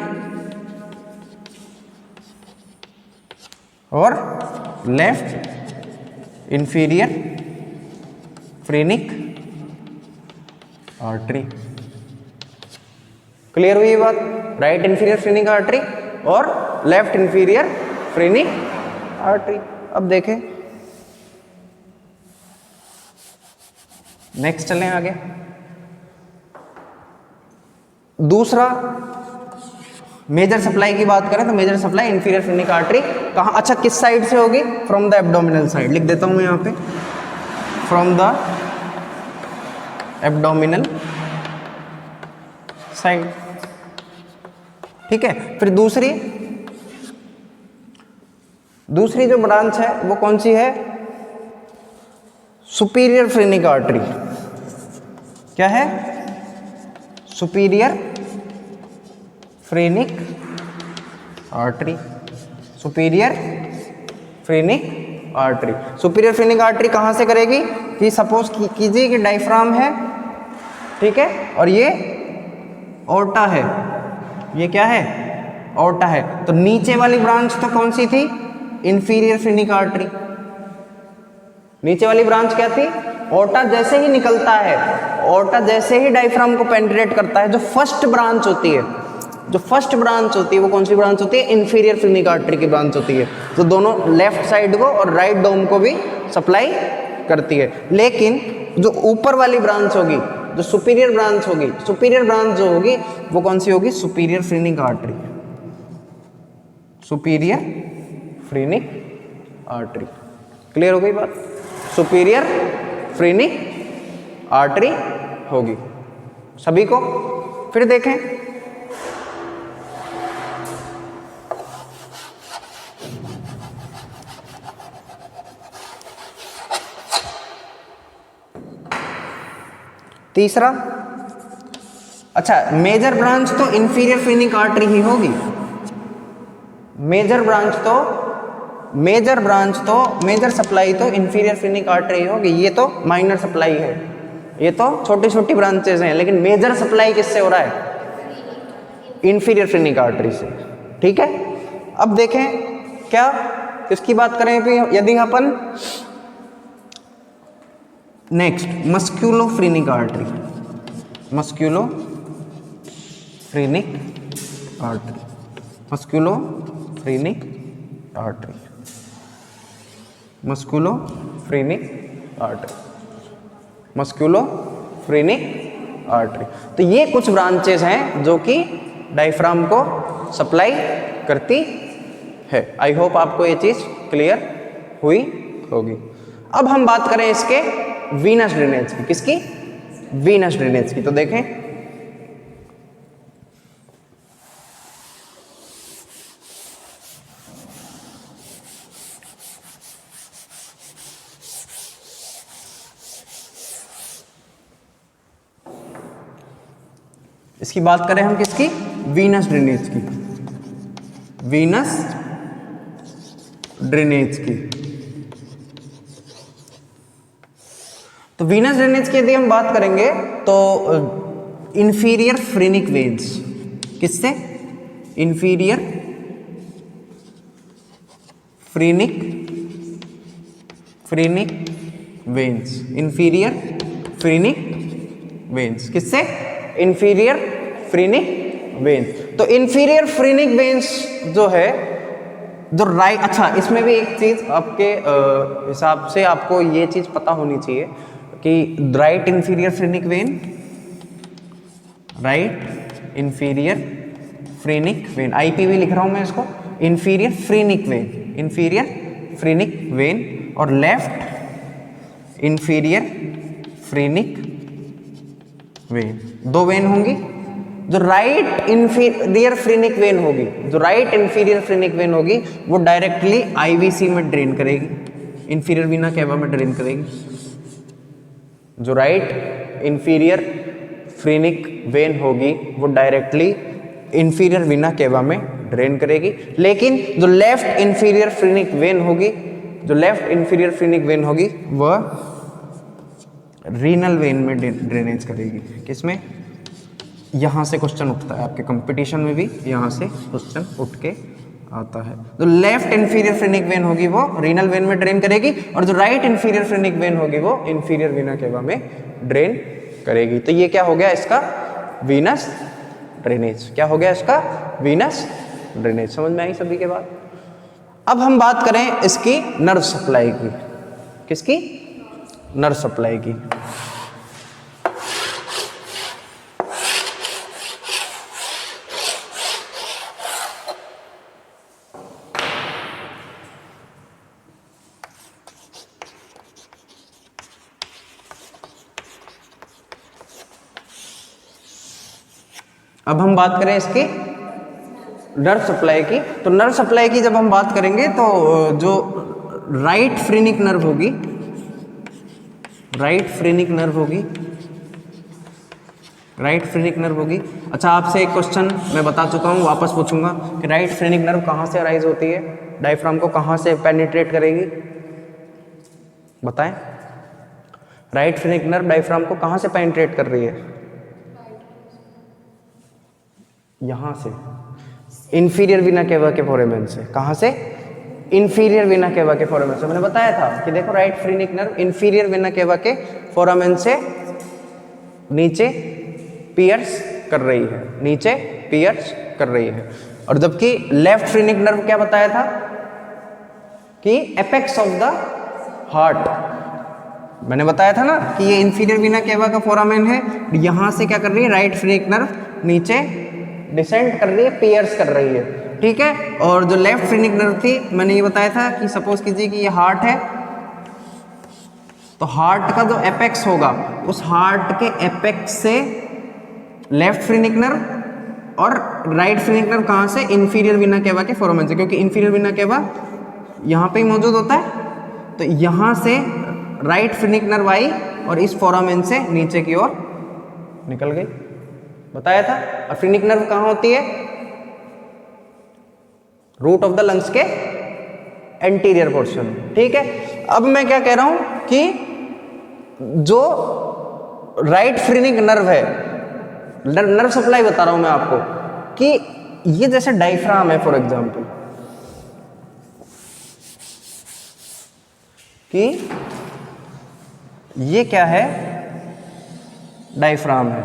और left inferior phrenic artery. Clear हुई ये बात, राइट इंफीरियर फ्रेनिक आर्टरी और लेफ्ट इंफीरियर फ्रेनिक आर्टरी। अब देखें नेक्स्ट, चलें आगे। दूसरा मेजर सप्लाई की बात करें तो major supply inferior phrenic artery कहाँ, अच्छा किस साइड से होगी, फ्रॉम द एब्डोमिनल साइड, लिख देता हूं मैं यहाँ पे, फ्रॉम द एब्डोमिनल साइड, ठीक है। फिर दूसरी जो ब्रांच है वो कौन सी है, सुपीरियर फ्रेनिक आर्टरी। क्या है, superior phrenic artery, superior phrenic artery. Superior phrenic artery कहाँ से करेगी, कि सपोज कीजिए कि डायफ्राम है, ठीक है, और ये ऑर्टा है, ये क्या है, ऑर्टा है, तो नीचे वाली ब्रांच तो कौन सी थी, इंफीरियर फ्रेनिक आर्टरी। नीचे वाली ब्रांच क्या थी, ऑर्टा जैसे ही निकलता है, ऑर्टा जैसे ही डायफ्राम को पेनिट्रेट करता है, जो फर्स्ट ब्रांच होती है, जो फर्स्ट ब्रांच होती है वो कौन सी ब्रांच होती है, इंफीरियर फ्रेनिक आर्टरी की ब्रांच होती है, जो दोनों लेफ्ट साइड को और राइट डोम को भी सप्लाई करती है। लेकिन जो ऊपर वाली ब्रांच होगी, जो सुपीरियर ब्रांच होगी, सुपीरियर ब्रांच जो होगी वो कौन सी होगी, superior phrenic artery, superior phrenic artery. Clear हो गई बात, सुपीरियर फ्रेनिक आर्टरी होगी सभी को। फिर देखें तीसरा, अच्छा मेजर ब्रांच तो इंफीरियर फ्रेनिक आर्टरी ही होगी, मेजर सप्लाई तो इंफीरियर फ्रेनिक आर्टरी होगी, ये तो माइनर सप्लाई है, ये तो छोटी छोटी ब्रांचेस हैं, लेकिन मेजर सप्लाई किससे हो रहा है, इंफीरियर फ्रेनिक आर्टरी से, ठीक है। अब देखें क्या, किसकी बात करें यदि अपन, next musculophrenic artery, musculophrenic artery, musculophrenic artery, musculophrenic artery, musculophrenic artery. तो ये कुछ ब्रांचेस हैं जो कि डायफ्राम को सप्लाई करती है। आई होप आपको ये चीज क्लियर हुई होगी। अब हम बात करें इसके वीनस ड्रेनेज की, किसकी, वीनस ड्रेनेज की। तो देखें इसकी बात करें हम किसकी, वीनस ड्रेनेज की, वीनस ड्रेनेज की। तो वीनस ड्रेनेज की यदि हम बात करेंगे तो इंफीरियर फ्रेनिक वेन्स, किससे, inferior phrenic veins, inferior phrenic veins, किससे, इंफीरियर फ्रेनिक वेन्स। तो इंफीरियर फ्रेनिक वेन्स जो है, जो राइट, अच्छा इसमें भी एक चीज आपके हिसाब से आपको ये चीज पता होनी चाहिए कि right inferior phrenic when, right inferior phrenic when, IPv लिख रहा हूं मैं इसको, inferior phrenic when, inferior phrenic when और लेफ्ट इंफीरियर फ्रेनिक वेन, दो वेन होंगी। जो राइट इंफीरियर फ्रेनिक वेन होगी, जो राइट इंफीरियर फ्रेनिक वेन होगी वो डायरेक्टली आईवीसी में ड्रेन करेगी, इंफीरियर वीना केवा में ड्रेन करेगी। जो राइट इंफीरियर फ्रेनिक वेन होगी वो डायरेक्टली इंफीरियर वीना केवा में ड्रेन करेगी। लेकिन जो लेफ्ट इंफीरियर फ्रेनिक वेन होगी, जो लेफ्ट इंफीरियर फ्रेनिक वेन होगी वह रीनल वेन में ड्रेनेज करेगी। किसमें? यहाँ से क्वेश्चन उठता है आपके कंपटीशन में भी, यहाँ से क्वेश्चन उठ के आता है। जो लेफ्ट इंफीरियर फ्रेनिक वेन होगी वो रीनल वेन में ड्रेन करेगी और जो राइट इंफीरियर फ्रेनिक वेन होगी वो इंफीरियर वीना केवा में ड्रेन करेगी। तो ये क्या हो गया इसका? Venus drainage. क्या हो गया इसका? Venus drainage. समझ में आई सभी के बात? अब हम बात करें इसकी नर्व सप्लाई की। किसकी? नर्व सप्लाई की। अब हम बात करें इसकी नर्व सप्लाई की। तो नर्व सप्लाई की जब हम बात करेंगे तो जो राइट फ्रेनिक नर्व होगी, राइट फ्रेनिक नर्व होगी, राइट फ्रेनिक नर्व होगी। अच्छा, आपसे एक क्वेश्चन मैं बता चुका हूँ, वापस पूछूंगा कि राइट फ्रेनिक नर्व कहाँ से अराइज होती है, डायफ्राम को कहाँ से पेनिट्रेट करेगी? बताएं। राइट फ्रेनिक नर्व डायफ्राम को कहाँ से पेनिट्रेट कर रही है? यहां से, इंफीरियर वीना केवा के फोरामेन से। कहां से? इंफीरियर वीना केवा के फोरामेन से। मैंने बताया था कि देखो right phrenic nerve inferior vena केवा के फोरामेन से नीचे पियर्स कर रही है, नीचे पियर्स कर रही है। और जबकि लेफ्ट फ्रेनिक नर्व क्या बताया था कि एपेक्स ऑफ द हार्ट, मैंने बताया था ना कि ये इंफीरियर वीना केवा का फोरामेन है, यहां से क्या कर रही है? राइट फ्रेनिक नर्व नीचे डिसेंड कर रही है, पियर्स कर रही है। ठीक है। और जो लेफ्ट फ्रेनिक नर्व थी, मैंने ये बताया था कि सपोज कीजिए कि ये हार्ट है, तो हार्ट का जो एपेक्स होगा उस हार्ट के एपेक्स से लेफ्ट फ्रेनिक नर्व और राइट फ्रेनिक नर्व कहाँ से? इंफीरियर वीना केवा के फोरामेन से, क्योंकि इंफीरियर वीना केवा यहाँ पे ही मौजूद होता है। तो यहाँ से राइट फ्रेनिक नर्व आई और इस फोरामेन से नीचे की ओर निकल गई, बताया था। और फ्रेनिक नर्व कहाँ होती है? रूट ऑफ द लंग्स के एंटीरियर पोर्शन। ठीक है। अब मैं क्या कह रहा हूं कि जो राइट फ्रेनिक नर्व है, नर्व सप्लाई बता रहा हूं मैं आपको कि ये जैसे डायफ्राम है फॉर एग्जांपल, कि ये क्या है? डायफ्राम है।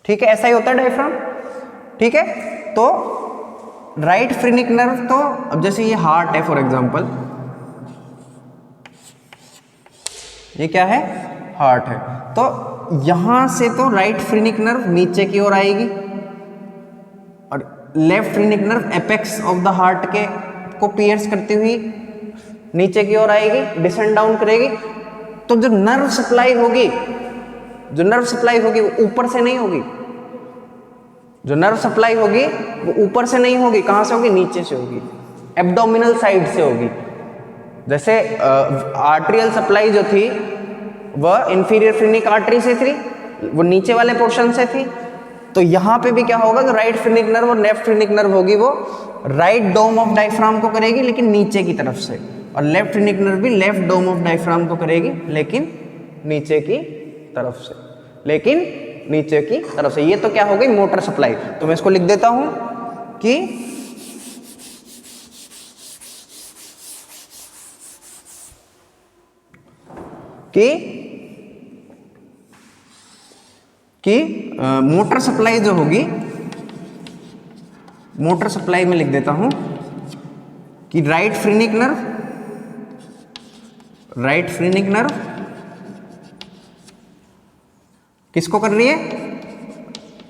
ठीक है, ऐसा ही होता है डायफ्राम। ठीक है। तो राइट फ्रेनिक नर्व, तो अब जैसे ये हार्ट है फॉर एग्जांपल, ये क्या है? हार्ट है। तो यहां से तो राइट फ्रेनिक नर्व नीचे की ओर आएगी और left phrenic nerve apex of the heart के को पियर्स करती हुई नीचे की ओर आएगी, डिसेंड डाउन करेगी। तो जो नर्व सप्लाई होगी, जो नर्व सप्लाई होगी वो ऊपर से नहीं होगी। जो नर्व सप्लाई होगी वो ऊपर से नहीं होगी। कहां से होगी? नीचे से होगी, एब्डोमिनल साइड से होगी। जैसे आर्टेरियल सप्लाई जो थी वह इंफीरियर फ्रेनिक आर्टरी से थी, वो नीचे वाले पोर्शन से थी। तो यहां पे भी क्या होगा? जो राइट फ्रेनिक नर्व और लेफ्ट फ्रेनिक नर्व होगी वो राइट डोम ऑफ डायफ्राम को करेगी लेकिन नीचे की तरफ से, और लेफ्ट फ्रेनिक नर्व भी लेफ्ट डोम ऑफ डायफ्राम को करेगी लेकिन नीचे की तरफ से, लेकिन नीचे की तरफ से। ये तो क्या हो गई? Motor supply. तो मैं इसको लिख देता हूं कि मोटर सप्लाई जो होगी, मोटर सप्लाई में लिख देता हूं कि राइट फ्रेनिक नर्व किसको कर रही है?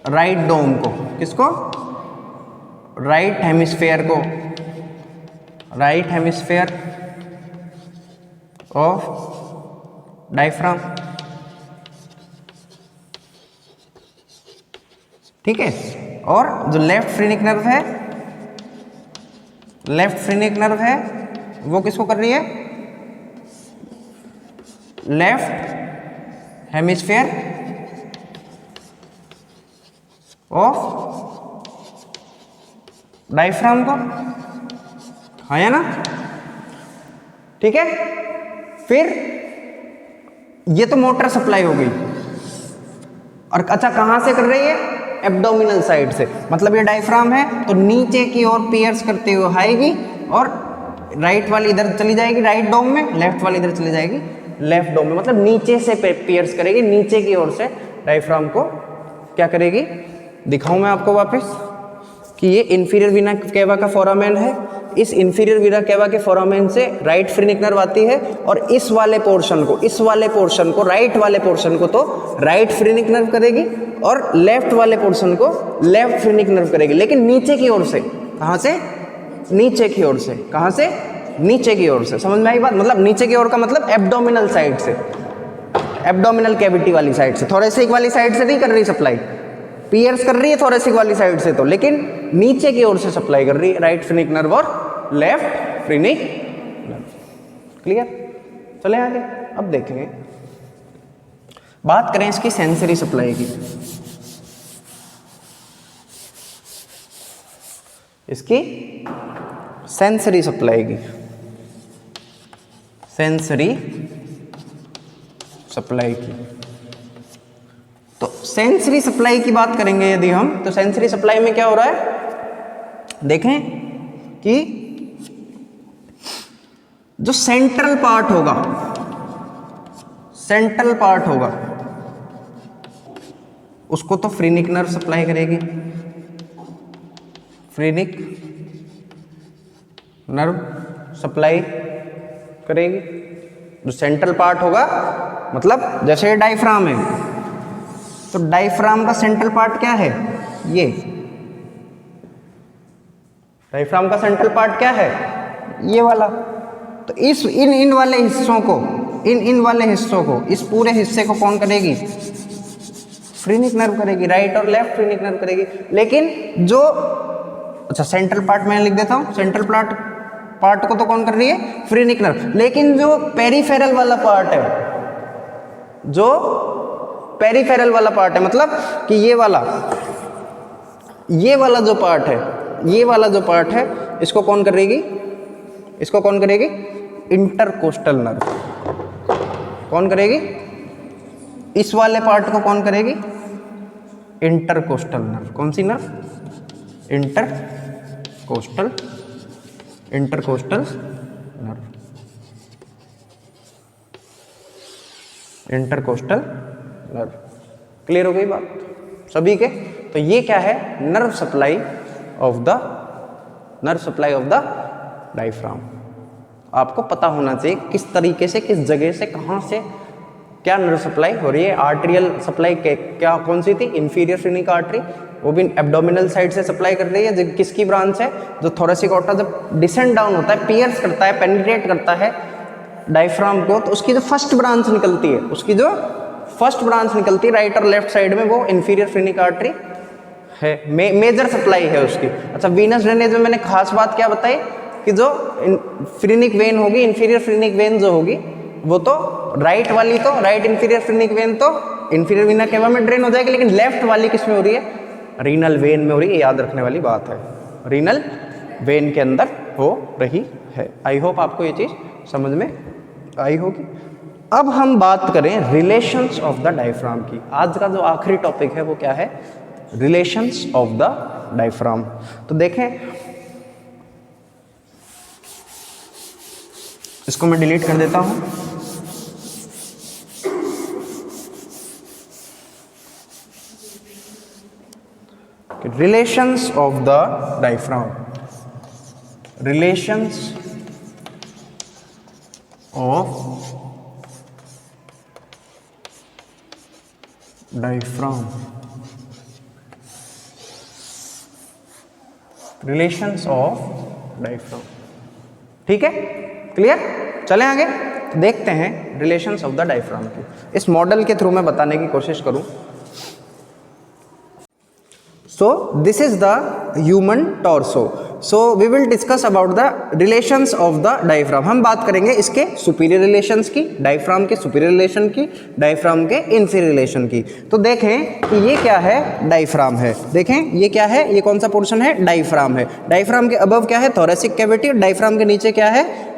राइट डोम को। किसको? राइट हेमिस्फेयर को, राइट हेमिस्फेयर ऑफ डायफ्राम, ठीक है। और जो लेफ्ट फ्रेनिक नर्व है, लेफ्ट फ्रेनिक नर्व है वो किसको कर रही है, लेफ्ट हेमिस्फेयर ऑफ डायफ्राम को, हाँ या ना, ठीक है। फिर ये तो मोटर सप्लाई हो गई, और अच्छा कहां से कर रही है, एब्डोमिनल साइड से, मतलब ये डायफ्राम है तो नीचे की ओर पियर्स करते हुए आएगी और राइट वाली इधर चली जाएगी राइट डोम में, लेफ्ट वाली इधर चली जाएगी लेफ्ट डोम में, मतलब नीचे से पियर्स करेगी, नीचे की ओर से डायफ्राम को क्या करेगी, दिखाऊं मैं आपको वापस कि ये इंफीरियर वीना केवा का फोरामेन है। इस इंफीरियर वीना केवा के फोरामेन से राइट फ्रेनिक नर्व आती है और इस वाले पोर्शन को, इस वाले पोर्शन को, राइट वाले पोर्शन को तो राइट फ्रेनिक नर्व करेगी और लेफ्ट वाले पोर्शन को लेफ्ट फ्रेनिक नर्व करेगी, लेकिन नीचे की ओर से, कहां से, नीचे की ओर से, कहां से, नीचे की ओर से। समझ में आई बात, मतलब नीचे की ओर का मतलब एब्डोमिनल साइड से, एब्डोमिनल कैविटी वाली साइड से, थोरेसिक वाली साइड से नहीं कर रही सप्लाई, पियर्स कर रही है थोरेसिक वाली साइड से तो, लेकिन नीचे की ओर से सप्लाई कर रही है, राइट फ्रेनिक नर्व और लेफ्ट फ्रेनिक नर्व। क्लियर, चले आगे। अब देखेंगे, बात करें इसकी सेंसरी सप्लाई की। इसकी सेंसरी सप्लाई की, सेंसरी सप्लाई की, तो सेंसरी सप्लाई की बात करेंगे यदि हम, तो सेंसरी सप्लाई में क्या हो रहा है, देखें कि जो सेंट्रल पार्ट होगा, सेंट्रल पार्ट होगा उसको तो फ्रेनिक नर्व सप्लाई करेगी, फ्रेनिक नर्व सप्लाई करेगी। जो सेंट्रल पार्ट होगा मतलब जैसे ये डायफ्राम है, तो डायफ्राम का सेंट्रल पार्ट क्या है, ये डायफ्राम का सेंट्रल पार्ट क्या है, ये वाला। तो इस इन वाले हिस्सों को, इन वाले हिस्सों को, इस पूरे हिस्से को कौन करेगी, फ्रेनिक नर्व करेगी, राइट और लेफ्ट फ्रेनिक नर्व करेगी। लेकिन जो, अच्छा सेंट्रल पार्ट मैं लिख देता हूं, सेंट्रल पार्ट को तो कौन कर रही है, फ्रेनिक नर्व, लेकिन जो पेरिफेरल वाला पार्ट है, जो पेरिफेरल वाला पार्ट है, मतलब कि ये वाला जो पार्ट है, ये वाला जो पार्ट है, इसको कौन करेगी, इसको कौन करेगी, इंटरकोस्टल नर्व। कौन करेगी, इस वाले पार्ट को कौन करेगी, इंटरकोस्टल नर्व। कौन सी nerve, intercostal nerve, intercostal nerve. Clear हो गई बात सभी के। तो ये क्या है, nerve supply of the diaphragm. आपको पता होना चाहिए किस तरीके से, किस जगह से, कहां से क्या नर्व सप्लाई हो रही है। आर्टेरियल सप्लाई क्या कौन सी थी, इंफीरियर फ्रेनिक आर्टरी, वो भी एब्डोमिनल साइड से सप्लाई कर रही है। किसकी ब्रांच है, जो थोरेसिक ऑर्टा जब डिसेंड डाउन होता है, पियर्स करता है, पेनिट्रेट करता है डायफ्राम को, तो उसकी जो फर्स्ट ब्रांच निकलती है, उसकी जो फर्स्ट ब्रांच निकलती है राइट और लेफ्ट साइड में, वो इंफीरियर फ्रेनिक आर्टरी है, मेजर सप्लाई है उसकी। अच्छा वीनस ड्रेनेज में मैंने खास बात क्या बताई कि जो फ्रेनिक वेन होगी, इंफीरियर फ्रेनिक वेन जो होगी, वो तो राइट वाली, तो राइट इंफीरियर फ्रेनिक वेन तो इंफीरियर वीना केवा में ड्रेन हो जाएगी, लेकिन लेफ्ट वाली किस में हो रही है, रीनल वेन में हो रही है। याद रखने वाली बात है, रीनल वेन के अंदर हो रही है। आई होप आपको ये चीज समझ में आई होगी। अब हम बात करें रिलेशंस ऑफ द डायफ्राम की। आज का जो आखिरी टॉपिक है वो क्या है, रिलेशंस ऑफ द डायफ्राम। तो देखें, इसको मैं डिलीट कर देता हूं। Relations of the diaphragm, relations of diaphragm, relations of diaphragm. ठीक है, क्लियर? चलें आगे, देखते हैं रिलेशंस ऑफ द डायफ्राम की। इस मॉडल के थ्रू मैं बताने की कोशिश करूं। So this is the human torso. So we will discuss about the relations of the diaphragm. हम बात करेंगे इसके सुपीरियर रिलेशंस की, डायफ्राम के सुपीरियर रिलेशन की, डायफ्राम के इंफीरियर रिलेशन की। तो देखें कि ये क्या है, डायफ्राम है। देखें ये क्या है, ये कौन सा पोर्शन है, डायफ्राम है। डायफ्राम के अबव क्या है, थोरेसिक कैविटी, डायफ्राम के नीचे क्या है,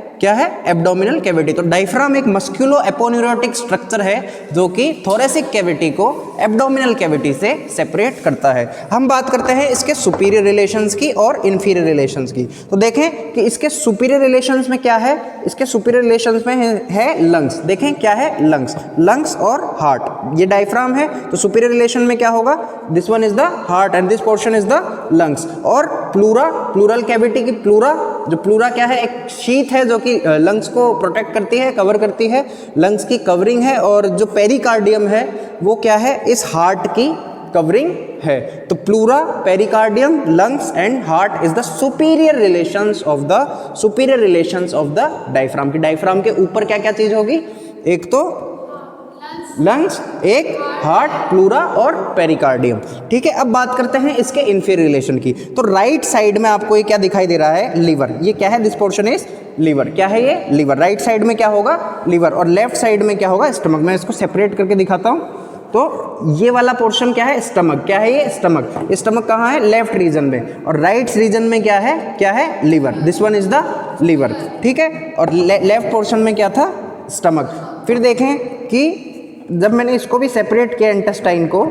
एब्डोमिनल कैविटी। तो डायफ्राम एक मस्क्यूलो एपोन्यूरोटिक स्ट्रक्चर है जो कि थोरेसिक कैविटी को एब्डोमिनल कैविटी से सेपरेट करता है। हम बात करते हैं इसके सुपीरियर रिलेशंस की और इंफीरियर रिलेशंस की। तो देखें कि इसके सुपीरियर रिलेशंस में क्या है, इसके सुपीरियर रिलेशंस में है लंग्स। देखें क्या है, लंग्स और हार्ट। ये डायफ्राम है तो सुपीरियर रिलेशन में क्या होगा, this one is the heart and this portion is the lungs. और प्लूरल कैविटी की प्लूरा क्या है, एक शीथ है जो कि लंग्स को प्रोटेक्ट करती है, कवर करती है, लंग्स की कवरिंग है। और जो पेरिकार्डियम है वो क्या है, इस हार्ट की कवरिंग है। तो pleura, pericardium, lungs and heart is the superior relations of the diaphragm की। डायफ्राम के ऊपर क्या क्या चीज होगी, एक तो लंग्स, एक हार्ट, प्लूरा और पेरिकार्डियम। ठीक है, अब बात करते हैं इसके इंफीरियर रिलेशन की। तो राइट साइड में आपको ये क्या दिखाई दे रहा है, लीवर। ये क्या है, दिस पोर्शन इज लीवर। क्या है ये, लीवर। राइट साइड में क्या होगा, लीवर। और लेफ्ट साइड में क्या होगा, स्टमक। मैं इसको सेपरेट करके दिखाता हूँ। तो ये वाला पोर्शन क्या है, स्टमक। क्या है ये, स्टमक। स्टमक कहाँ है, लेफ्ट रीजन में। और राइट रीजन में क्या है, liver. This one is the liver. ठीक है, और लेफ्ट पोर्शन में क्या था, स्टमक। फिर देखें कि जब मैंने इसको भी सेपरेट किया इंटेस्टाइन को,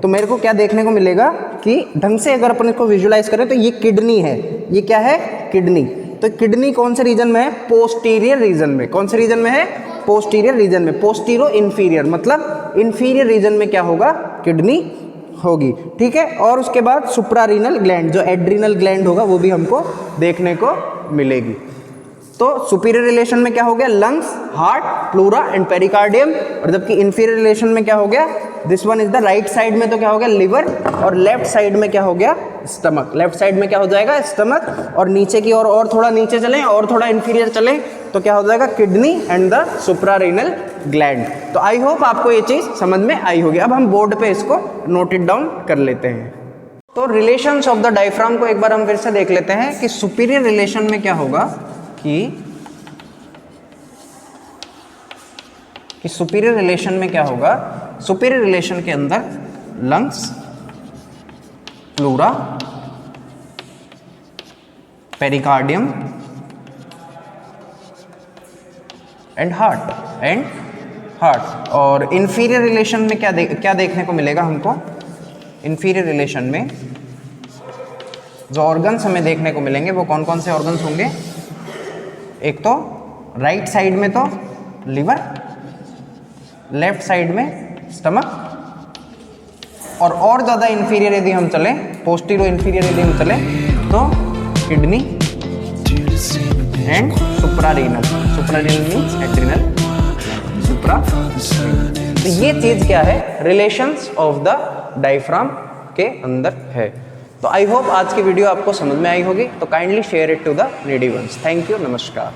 तो मेरे को क्या देखने को मिलेगा कि ढंग से अगर अपन इसको विजुलाइज करें तो ये किडनी है। ये क्या है, किडनी। तो किडनी कौन से रीजन में है, पोस्टीरियर रीजन में। कौन से रीजन में है, पोस्टीरियर रीजन में। पोस्टीरो इंफीरियर मतलब इंफीरियर रीजन में क्या होगा, किडनी होगी। ठीक है, और उसके बाद सुप्रारीनल ग्लैंड, जो एड्रीनल ग्लैंड होगा वो भी हमको देखने को मिलेगी। तो सुपीरियर रिलेशन में क्या हो गया, lungs, heart, pleura and pericardium. और जबकि इंफीरियर रिलेशन में क्या हो गया, this one is the right side में तो क्या हो गया, लिवर। और लेफ्ट साइड में क्या हो गया, स्टमक। लेफ्ट साइड में क्या हो जाएगा, स्टमक। और नीचे की और थोड़ा नीचे चलें और थोड़ा इंफीरियर चलें तो क्या हो जाएगा, kidney and the suprarenal gland. तो आई होप आपको ये चीज़ समझ में आई होगी। अब हम बोर्ड पे इसको नोटेड डाउन कर लेते हैं। तो रिलेशंस ऑफ द डायफ्राम को एक बार हम फिर से देख लेते हैं कि सुपीरियर रिलेशन में क्या होगा कि सुपीरियर रिलेशन में क्या होगा, सुपीरियर रिलेशन के अंदर lungs, pleura, pericardium and heart. और इंफीरियर रिलेशन में क्या देखने को मिलेगा हमको, इंफीरियर रिलेशन में जो ऑर्गन्स हमें देखने को मिलेंगे वो कौन कौन से ऑर्गन्स होंगे, एक तो राइट साइड में तो लिवर, लेफ्ट साइड में स्टमक, और ज़्यादा इंफीरियर यदि हम चलें, पोस्टीरो इंफीरियर यदि हम चलें तो kidney and suprarenal. Suprarenal means adrenal, supra. तो ये चीज़ क्या है, रिलेशंस ऑफ द डायफ्राम के अंदर है। तो आई होप आज की वीडियो आपको समझ में आई होगी। तो kindly share it to the needy ones. Thank you, नमस्कार।